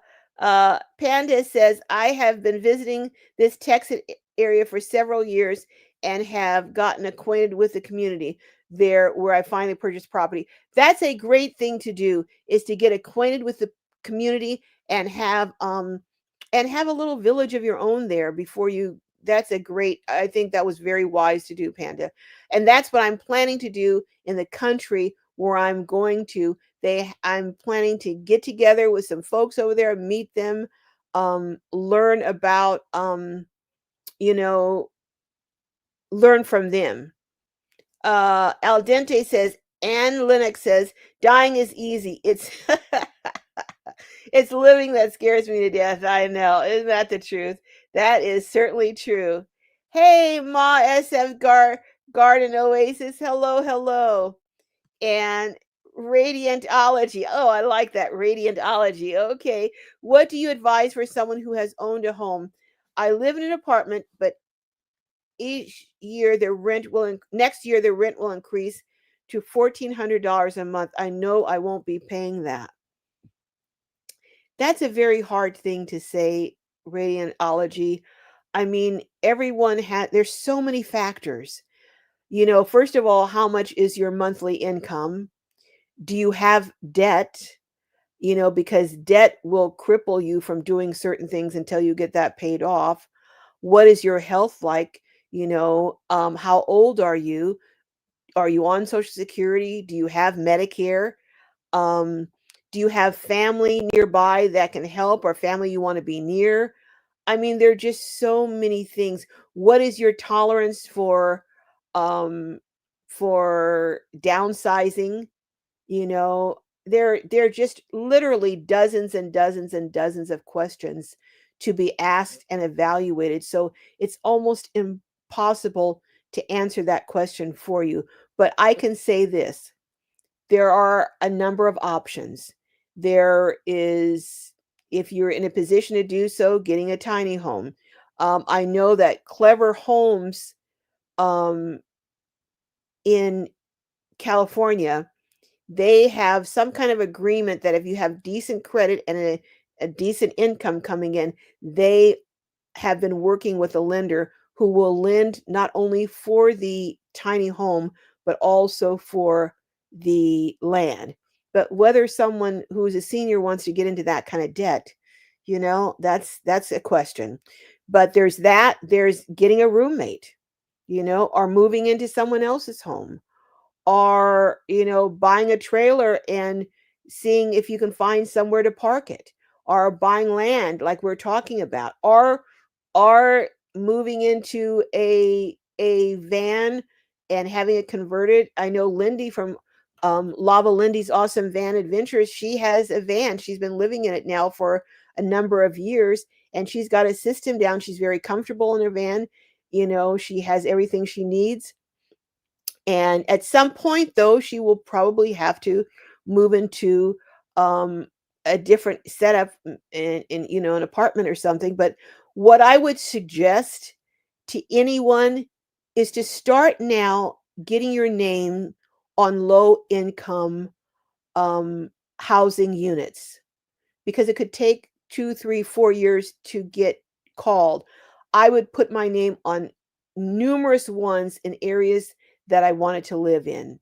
Panda says, I have been visiting this Texas area for several years and have gotten acquainted with the community there where I finally purchased property. That's a great thing to do is to get acquainted with the community and have a little village of your own there before you that's a great I think that was very wise to do, Panda. And that's what I'm planning to do in the country where I'm going to. I'm planning to get together with some folks over there, meet them, learn about you know, learn from them. Al Dente says, Ann Lennox says, dying is easy. It's it's living that scares me to death. I know. Isn't that the truth? That is certainly true. Hey, Ma SF Garden Oasis. Hello, hello. And Radiantology. Oh, I like that. Radiantology. Okay. What do you advise for someone who has owned a home? I live in an apartment, but each year next year the rent will increase to $1,400 a month. I know I won't be paying that. That's a very hard thing to say, Radiantology. I mean, there's so many factors. First of all, how much is your monthly income? Do you have debt? Because debt will cripple you from doing certain things until you get that paid off. What is your health like? How old are you? Are you on Social Security? Do you have Medicare? Um, do you have family nearby that can help, or family you want to be near? I mean, there are just so many things. What is your tolerance um, for downsizing? You know, there are just literally dozens and dozens and dozens of questions to be asked and evaluated. So it's almost impossible to answer that question for you. But I can say this: there are a number of options. There is, if you're in a position to do so, getting a tiny home. I know that Clever Homes um, in California, they have some kind of agreement that if you have decent credit and a decent income coming in, they have been working with a lender who will lend not only for the tiny home, but also for the land. But whether someone who's a senior wants to get into that kind of debt, that's a question. But there's that, there's getting a roommate, or moving into someone else's home, or buying a trailer and seeing if you can find somewhere to park it, or buying land like we're talking about, or moving into a van and having it converted. I know Lindy from Lava Lindy's Awesome Van Adventures, she has a van. She's been living in it now for a number of years, and she's got a system down. She's very comfortable in her van. She has everything she needs. And at some point, though, she will probably have to move into um, a different setup in an apartment or something. But what I would suggest to anyone is to start now getting your name on low income um, housing units, because it could take 2, 3, 4 years to get called. I would put my name on numerous ones in areas that I wanted to live in.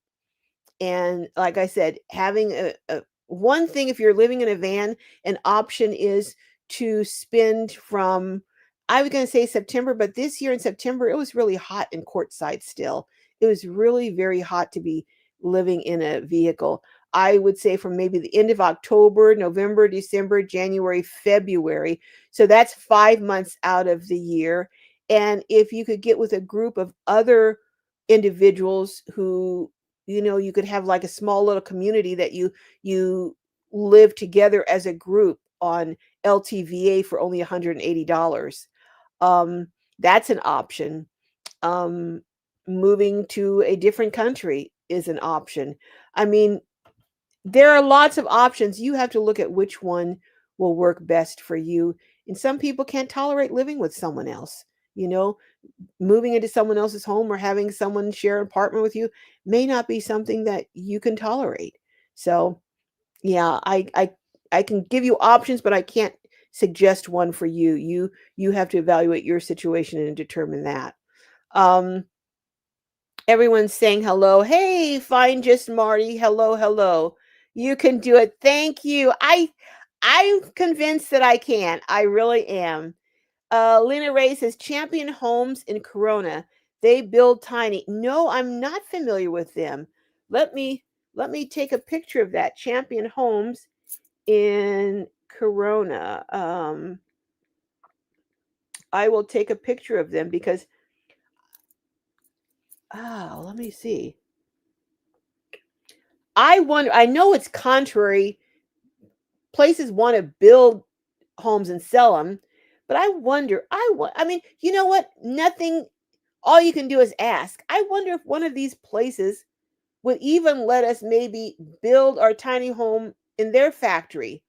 And like I said, having a one thing, if you're living in a van, an option is to spend from, I was going to say September, but this year in September, it was really hot in Quartzsite still. It was really very hot to be living in a vehicle. I would say from maybe the end of October, November, December, January, February. So that's 5 months out of the year. And if you could get with a group of other individuals who, you could have like a small little community that you live together as a group on LTVA for only $180. um that's an option. um Moving to a different country is an option. I mean, there are lots of options. You have to look at which one will work best for you. And some people can't tolerate living with someone else. you know Moving into someone else's home or having someone share an apartment with you may not be something that you can tolerate. So, yeah, I can give you options, but I can't suggest one for you. You have to evaluate your situation and determine that. Um, Everyone's saying hello. Hey, fine, just Marty. Hello, hello. You can do it. Thank you. I'm convinced that I can. I really am. Lena Ray says Champion Homes in Corona. They build tiny. No, I'm not familiar with them. Let me take a picture of that. Champion Homes in Corona. I will take a picture of them because let me see. I wonder. I know it's contrary. Places want to build homes and sell them, but I wonder. I mean, you know what? Nothing. All you can do is ask. I wonder if one of these places would even let us maybe build our tiny home in their factory.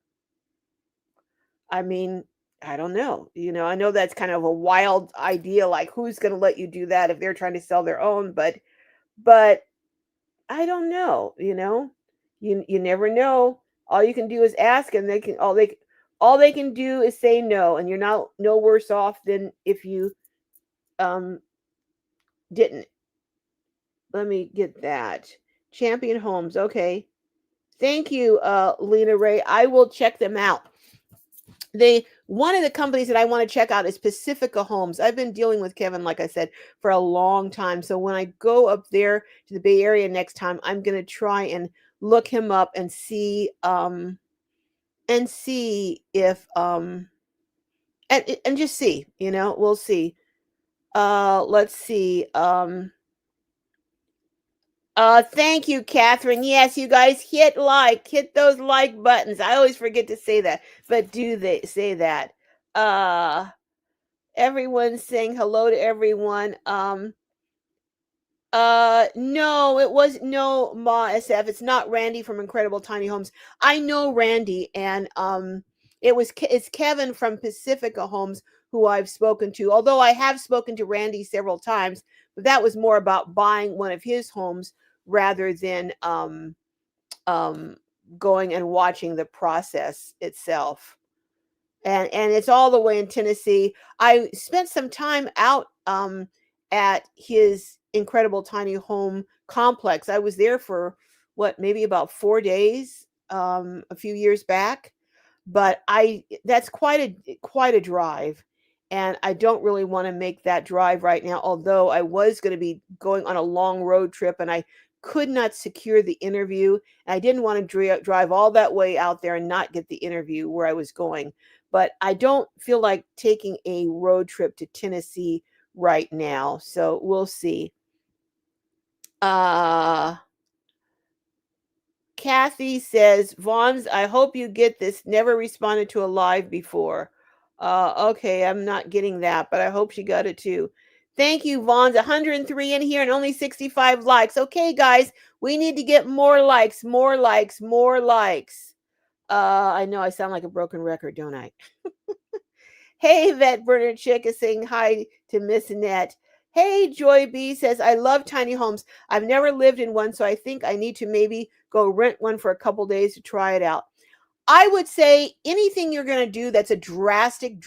I mean, I don't know. I know that's kind of a wild idea. Like, who's going to let you do that if they're trying to sell their own? But I don't know. You never know. All you can do is ask, and all they can do is say no, and you're not no worse off than if you um didn't. Let me get that. Champion Homes. Okay. Thank you, Lena Ray. I will check them out. One of the companies that I want to check out is Pacifica Homes. I've been dealing with Kevin, like I said, for a long time. So when I go up there to the Bay Area next time, I'm going to try and look him up and see if and just see, we'll see. Let's see. Thank you, Catherine. Yes, you guys hit those like buttons. I always forget to say that, but do they say that? Uh, Everyone's saying hello to everyone. No, it was no Ma SF. It's not Randy from Incredible Tiny Homes. I know Randy, and it's Kevin from Pacifica Homes who I've spoken to. Although I have spoken to Randy several times, but that was more about buying one of his homes rather than um going and watching the process itself. And it's all the way in Tennessee. I spent some time out at his incredible tiny home complex. I was there for what, maybe about 4 days a few years back, but I that's quite a drive, and I don't really want to make that drive right now. Although I was going to be going on a long road trip, and I could not secure the interview, and I didn't want to drive all that way out there and not get the interview where I was going. But I don't feel like taking a road trip to Tennessee right now, so we'll see. Uh Kathy says, Vaughn's, I hope you get this. Never responded to a live before. Okay, I'm not getting that, but I hope she got it too. Thank you, Vaughn's. 103 in here and only 65 likes. Okay, guys, we need to get more likes, more likes, more likes. I know I sound like a broken record, don't I? Hey, Vet Burner Chick is saying hi to Miss Annette. Hey, Joy B says, I love tiny homes. I've never lived in one, so I think I need to maybe go rent one for a couple days to try it out. I would say anything you're going to do that's a drastic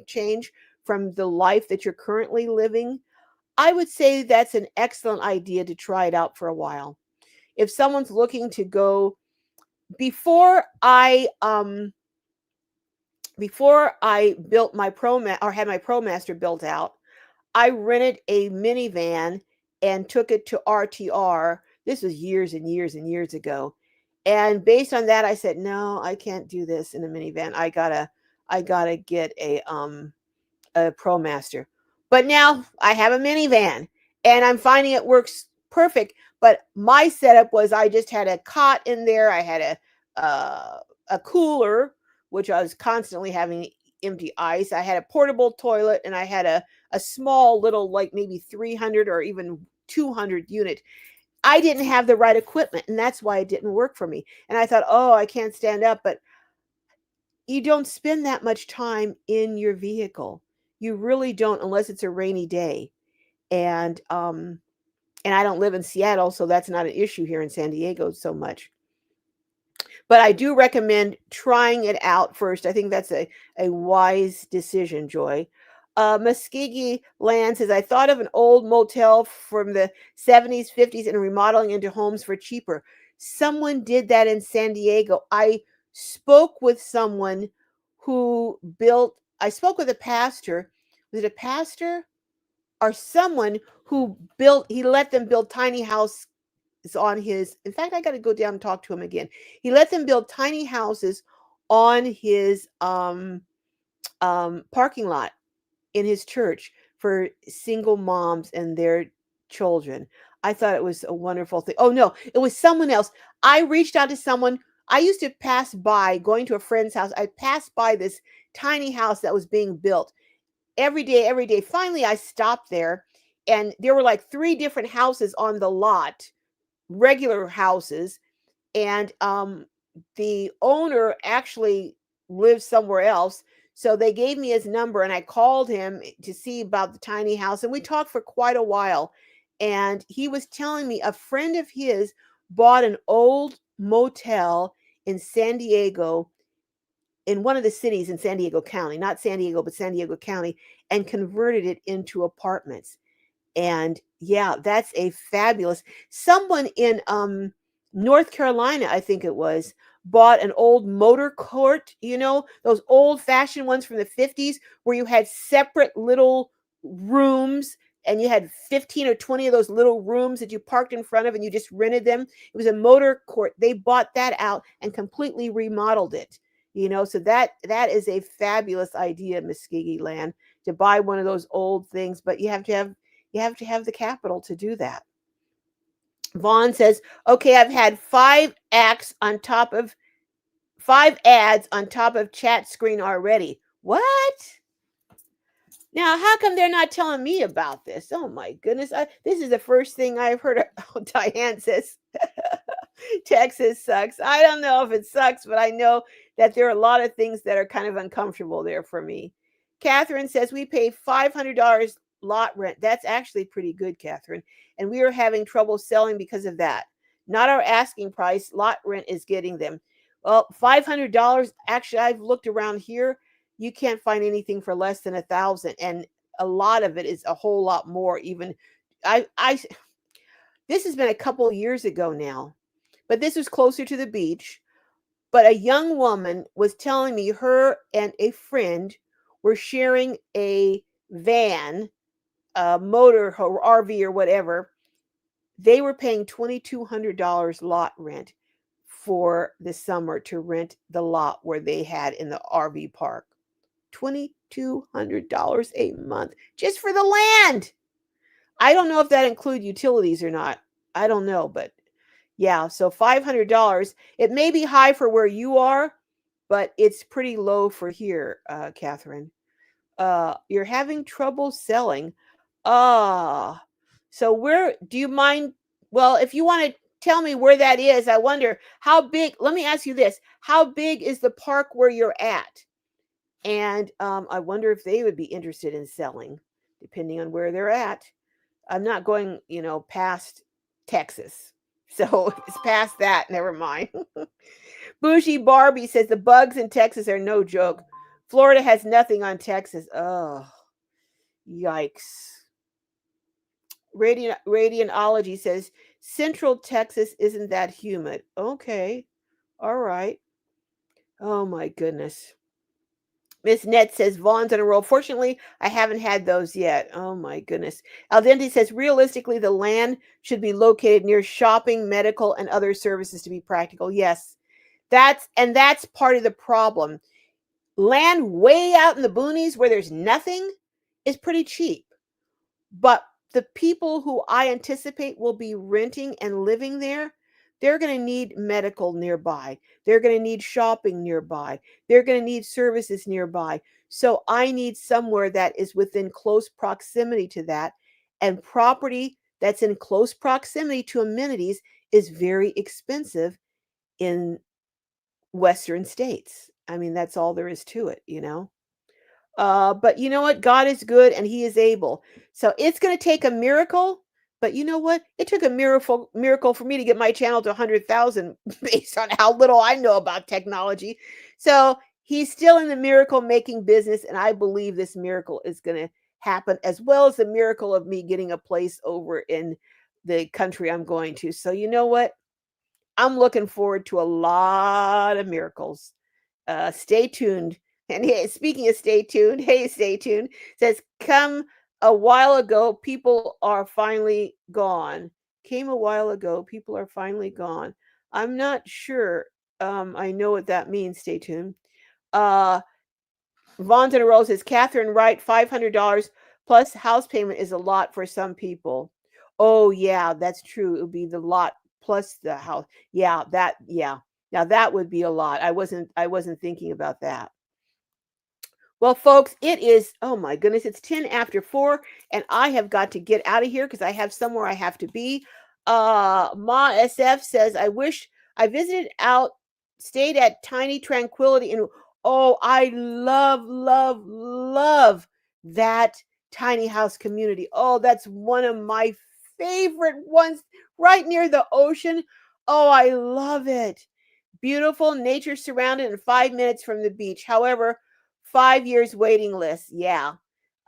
change from the life that you're currently living, I would say that's an excellent idea to try it out for a while. If someone's looking to go, before I built my or had my ProMaster built out, I rented a minivan and took it to RTR. This was years and years and years ago. And based on that, I said, no, I can't do this in a minivan. I gotta get a ProMaster. But now I have a minivan and I'm finding it works perfect. But my setup was I just had a cot in there. I had a cooler, which I was constantly having empty ice. I had a portable toilet, and I had a small little, like maybe 300 or even 200 unit. I didn't have the right equipment, and that's why it didn't work for me. And I thought, oh, I can't stand up. But you don't spend that much time in your vehicle. You really don't, unless it's a rainy day. And I don't live in Seattle, so that's not an issue here in San Diego so much. But I do recommend trying it out first. I think that's a wise decision, Joy. Muskegee Land says, I thought of an old motel from the 70s, 50s, and remodeling into homes for cheaper. Someone did that in San Diego. Spoke with someone I spoke with a pastor. Was it a pastor or someone who he let them build tiny houses on his, in fact, I got to go down and talk to him again. He let them build tiny houses on his parking lot in his church for single moms and their children. I thought it was a wonderful thing. Oh no, it was someone else. I reached out to someone. I used to pass by, going to a friend's house. I passed by this tiny house that was being built every day, every day. Finally, I stopped there, and there were like 3 different houses on the lot, regular houses, and the owner actually lives somewhere else. So they gave me his number, and I called him to see about the tiny house, and we talked for quite a while. And he was telling me a friend of his bought an old motel in San Diego, in one of the cities in San Diego County, not San Diego, but San Diego County, and converted it into apartments. And yeah, that's a fabulous. Someone in North Carolina, I think it was, bought an old motor court, those old fashioned ones from the 50s where you had separate little rooms and you had 15 or 20 of those little rooms that you parked in front of and you just rented them. It was a motor court. They bought that out and completely remodeled it. So that is a fabulous idea, Muskegee Land, to buy one of those old things, but you have to have the capital to do that. Vaughn says, okay, I've had five ads on top of chat screen already. What? Now, how come they're not telling me about this? Oh my goodness. This is the first thing I've heard of. Oh, Diane says, Texas sucks. I don't know if it sucks, but I know that there are a lot of things that are kind of uncomfortable there for me. Catherine says, we pay $500 lot rent. That's actually pretty good, Catherine. And we are having trouble selling because of that. Not our asking price. Lot rent is getting them. Well, $500. Actually, I've looked around here. You can't find anything for less than 1,000, and a lot of it is a whole lot more. Even I this has been a couple of years ago now, but this was closer to the beach. But a young woman was telling me her and a friend were sharing a van, a motor or RV or whatever. They were paying $2,200 lot rent for the summer to rent the lot where they had in the RV park. $2,200 a month just for the land. I don't know if that include utilities or not. I don't know, but yeah, so $500. It may be high for where you are, but it's pretty low for here, Catherine. You're having trouble selling. Ah, so where do you mind? Well, if you want to tell me where that is, I wonder how big. Let me ask you this: how big is the park where you're at? And I wonder if they would be interested in selling, depending on where they're at. I'm not going, past Texas. So if it's past that, never mind. Bougie Barbie says the bugs in Texas are no joke. Florida has nothing on Texas. Oh, yikes. Radiantology says Central Texas isn't that humid. Okay. All right. Oh my goodness. Miss Net says Vaughn's on a roll. Fortunately, I haven't had those yet. Oh my goodness. Al Dente says realistically, the land should be located near shopping, medical, and other services to be practical. Yes, that's part of the problem. Land way out in the boonies where there's nothing is pretty cheap. But the people who I anticipate will be renting and living there, they're going to need medical nearby. They're going to need shopping nearby. They're going to need services nearby. So I need somewhere that is within close proximity to that. And property that's in close proximity to amenities is very expensive in Western states. I mean, that's all there is to it. But you know what? God is good and he is able. So it's going to take a miracle. But you know what? It took a miracle for me to get my channel to 100,000 based on how little I know about technology. So he's still in the miracle making business. And I believe this miracle is going to happen, as well as the miracle of me getting a place over in the country I'm going to. So you know what? I'm looking forward to a lot of miracles. Stay tuned. And hey, speaking of stay tuned, hey, stay tuned, says, come a while ago, people are finally gone. Came a while ago, people are finally gone. I'm not sure. I know what that means. Stay tuned. Uh, Vaughn's in a row says, Catherine Wright, $500 plus house payment is a lot for some people. Oh, yeah, that's true. It would be the lot plus the house. Yeah. Now that would be a lot. I wasn't thinking about that. Well, folks, it is, oh my goodness, it's 10 after 4, and I have got to get out of here because I have somewhere I have to be. Ma SF says, I wish I visited out, stayed at Tiny Tranquility, and oh, I love, love, love that tiny house community. Oh, that's one of my favorite ones right near the ocean. Oh, I love it. Beautiful, nature surrounded, and 5 minutes from the beach. However, 5 years waiting list. Yeah.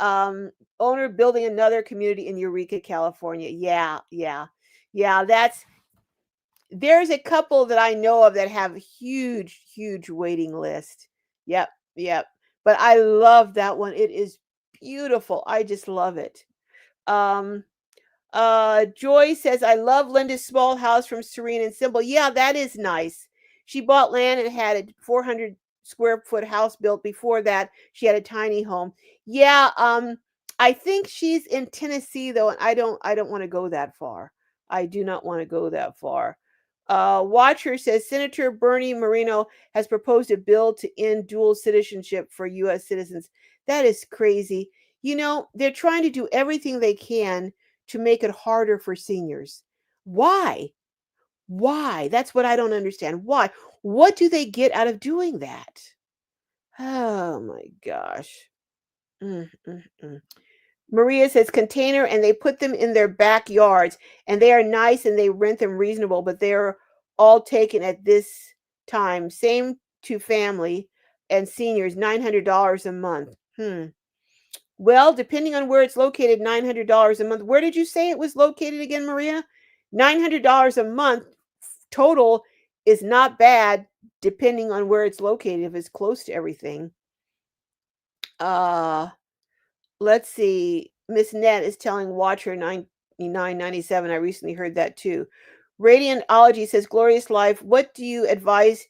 Um, owner building another community in Eureka, California. Yeah, yeah, yeah. There's a couple that I know of that have a huge, huge waiting list. Yep, yep. But I love that one. It is beautiful. I just love it. Um, Joy says, I love Linda's small house from Serene and Simple. Yeah, that is nice. She bought land and had a 400 square foot house built. Before that, she had a tiny home. Yeah, I think she's in Tennessee though, and I don't want to go that far. I do not want to go that far. Watcher says Senator Bernie Moreno has proposed a bill to end dual citizenship for U.S. citizens. That is crazy. They're trying to do everything they can to make it harder for seniors. Why? Why? That's what I don't understand. Why? What do they get out of doing that? Oh my gosh. Mm, mm, mm. Maria says container and they put them in their backyards and they are nice and they rent them reasonable, but they're all taken at this time. Same to family and seniors, $900 a month. Well, depending on where it's located, $900 a month. Where did you say it was located again, Maria? $900 a month total is not bad depending on where it's located if it's close to everything. Uh let's see. Miss Net is telling Watcher 99.97. I recently heard that too. Radiantology says glorious life. What do you advise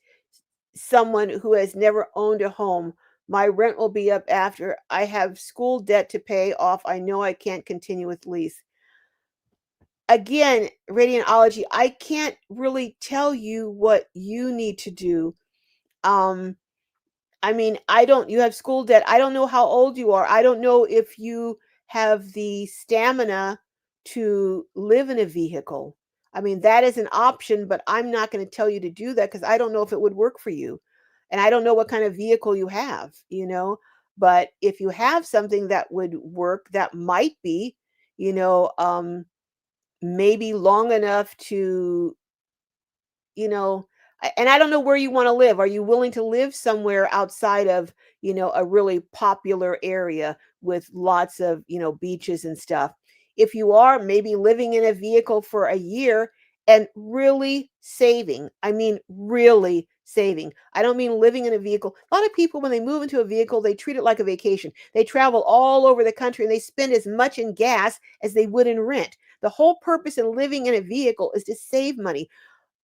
someone who has never owned a home? My rent will be up after I have school debt to pay off. I know I can't continue with lease. Again, Radiantology, I can't really tell you what you need to do. Um, I mean, you have school debt. I don't know how old you are. I don't know if you have the stamina to live in a vehicle. I mean, that is an option, but I'm not going to tell you to do that because I don't know if it would work for you. And I don't know what kind of vehicle you have. But if you have something that would work, that might be, you know, maybe long enough to you know and I don't know where you want to live. Are you willing to live somewhere outside of a really popular area with lots of beaches and stuff? If you are, maybe living in a vehicle for a year and really saving. I mean, really saving. I don't mean living in a vehicle. A lot of people, when they move into a vehicle, they treat it like a vacation. They travel all over the country and they spend as much in gas as they would in rent. The whole purpose of living in a vehicle is to save money.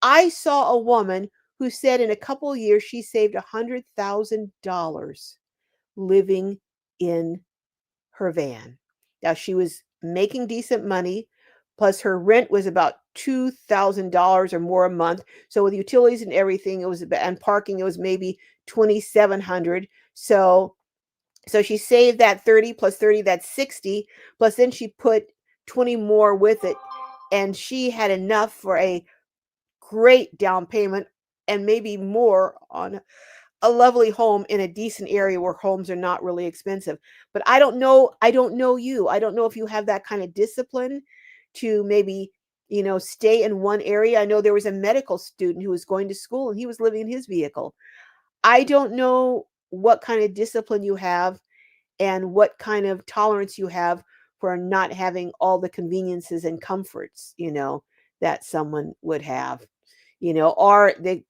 I saw a woman who said in a couple of years she saved $100,000 living in her van. Now she was making decent money, plus her rent was about $2,000 or more a month. So with utilities and everything, and parking, it was maybe 2,700. So she saved that 30 plus 30, that's 60. Plus then she put 20 more with it, and she had enough for a great down payment and maybe more on a lovely home in a decent area where homes are not really expensive. But I don't know you. I don't know if you have that kind of discipline to maybe, stay in one area. I know there was a medical student who was going to school and he was living in his vehicle. I don't know what kind of discipline you have and what kind of tolerance you have for not having all the conveniences and comforts, that someone would have, or the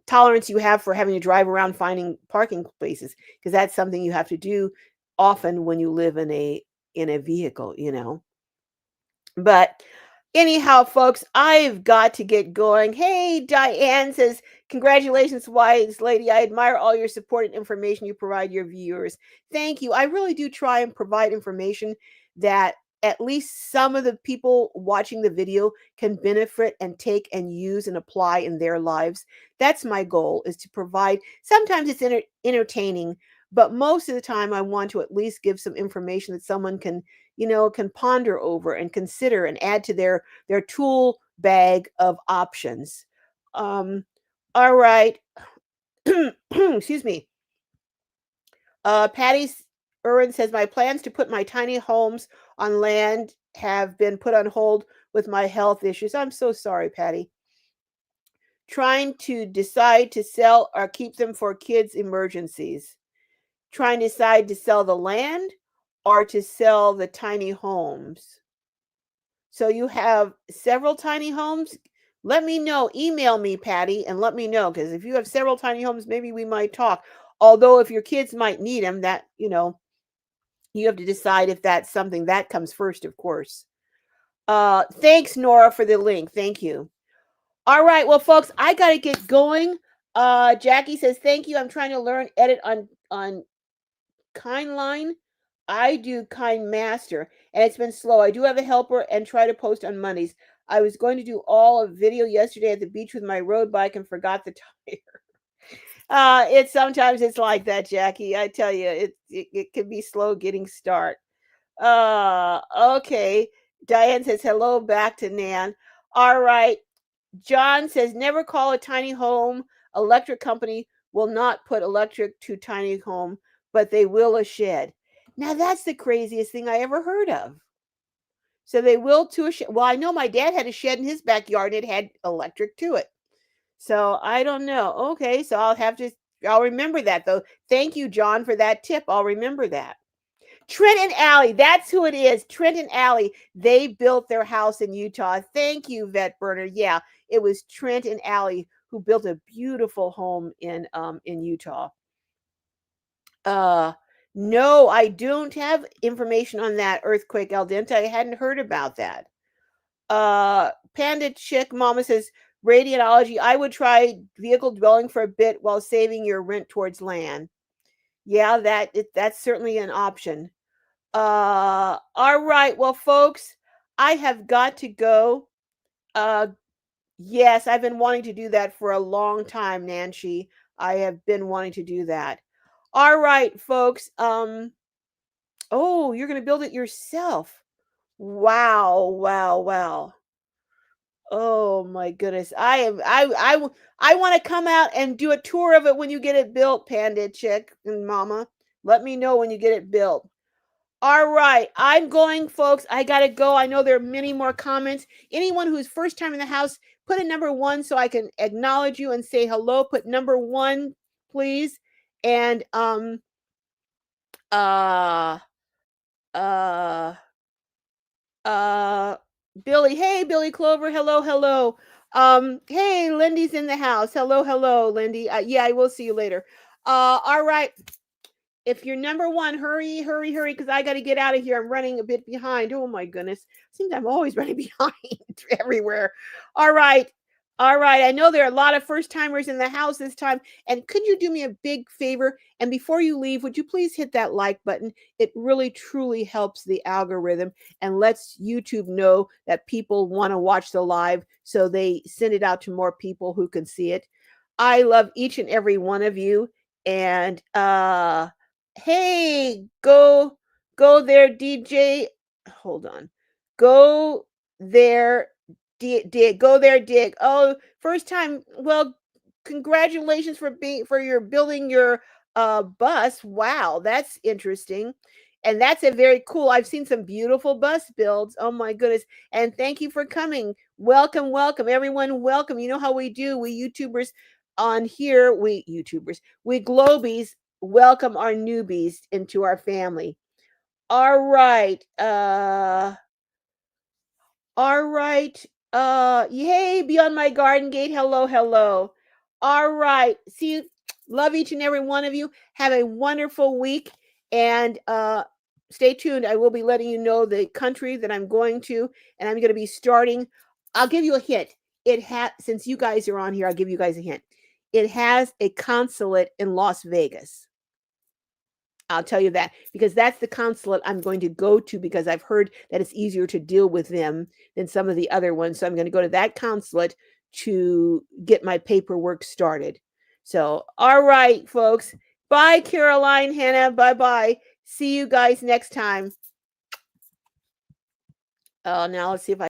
tolerance you have for having to drive around finding parking places, because that's something you have to do often when you live in a vehicle. But anyhow, folks, I've got to get going. Hey, Diane says, congratulations, wise lady. I admire all your support and information you provide your viewers. Thank you. I really do try and provide information that at least some of the people watching the video can benefit and take and use and apply in their lives. That's my goal, is to provide. Sometimes it's entertaining, but most of the time I want to at least give some information that someone can ponder over and consider and add to their tool bag of options. All right. Excuse me. Patty Irwin says, my plans to put my tiny homes on land have been put on hold with my health issues. I'm so sorry, Patty. Trying to decide to sell or keep them for kids' emergencies. Trying to decide to sell the land are to sell the tiny homes. So you have several tiny homes. Let me know. Email me, Patty, and let me know, because if you have several tiny homes, maybe we might talk. Although if your kids might need them, that, you have to decide if that's something that comes first, of course. Thanks, Nora, for the link. Thank you. All right, well, folks, I got to get going. Jackie says thank you. I'm trying to learn edit on Kindline. I do Kind Master, and it's been slow. I do have a helper and try to post on Mondays. I was going to do all a video yesterday at the beach with my road bike and forgot the tire. It's sometimes it's like that, Jackie. I tell you, it can be slow getting start. Okay. Diane says hello back to Nan. All right. John says never call a tiny home electric company will not put electric to tiny home, but they will a shed. Now that's the craziest thing I ever heard of. So they will to a shed. Well, I know my dad had a shed in his backyard and it had electric to it. So I don't know. Okay, so I'll remember that though. Thank you, John, for that tip. I'll remember that. Trent and Allie, that's who it is. Trent and Allie, they built their house in Utah. Thank you, Vet Burner. Yeah, it was Trent and Allie who built a beautiful home in Utah. No, I don't have information on that earthquake, Al Dente. I hadn't heard about that. Panda Chick Mama says radiology. I would try vehicle dwelling for a bit while saving your rent towards land. Yeah, that's certainly an option. All right. Well, folks, I have got to go. Yes, I've been wanting to do that for a long time, Nancy. I have been wanting to do that. All right, folks. Oh, you're going to build it yourself. Wow, wow, wow. Oh my goodness. I want to come out and do a tour of it when you get it built, Panda Chick and Mama. Let me know when you get it built. All right, I'm going, folks. I got to go. I know there are many more comments. Anyone who's first time in the house, put a number 1 so I can acknowledge you and say hello. Put number 1, please. And uh uh uh Billy. Hey, Billy Clover. Hello, hello. Hey, Lindy's in the house. Hello, hello, Lindy. Yeah, I will see you later. All right. If you're number 1, hurry, hurry, hurry, because I got to get out of here. I'm running a bit behind. Oh my goodness. Seems I'm always running behind everywhere. All right. All right. I know there are a lot of first timers in the house this time. And could you do me a big favor? And before you leave, would you please hit that like button? It really, truly helps the algorithm and lets YouTube know that people want to watch the live. So they send it out to more people who can see it. I love each and every one of you. And hey, go there, DJ. Hold on. Go there, dig. Go there, dig. Oh, first time. Well, congratulations for your building your bus. Wow, that's interesting. And that's a very cool. I've seen some beautiful bus builds. Oh my goodness. And thank you for coming. Welcome, welcome everyone. Welcome. You know how we do. We YouTubers on here, we Globies welcome our newbies into our family. All right. All right. Yay, beyond my garden gate. Hello, hello. All right. See you. Love each and every one of you. Have a wonderful week. And stay tuned. I will be letting you know the country that I'm going to. And I'm going to be starting. I'll give you a hint. Since you guys are on here, I'll give you guys a hint. It has a consulate in Las Vegas. I'll tell you that because that's the consulate I'm going to go to because I've heard that it's easier to deal with them than some of the other ones. So I'm going to go to that consulate to get my paperwork started. So, all right, folks. Bye, Caroline, Hannah. Bye-bye. See you guys next time. Now let's see if I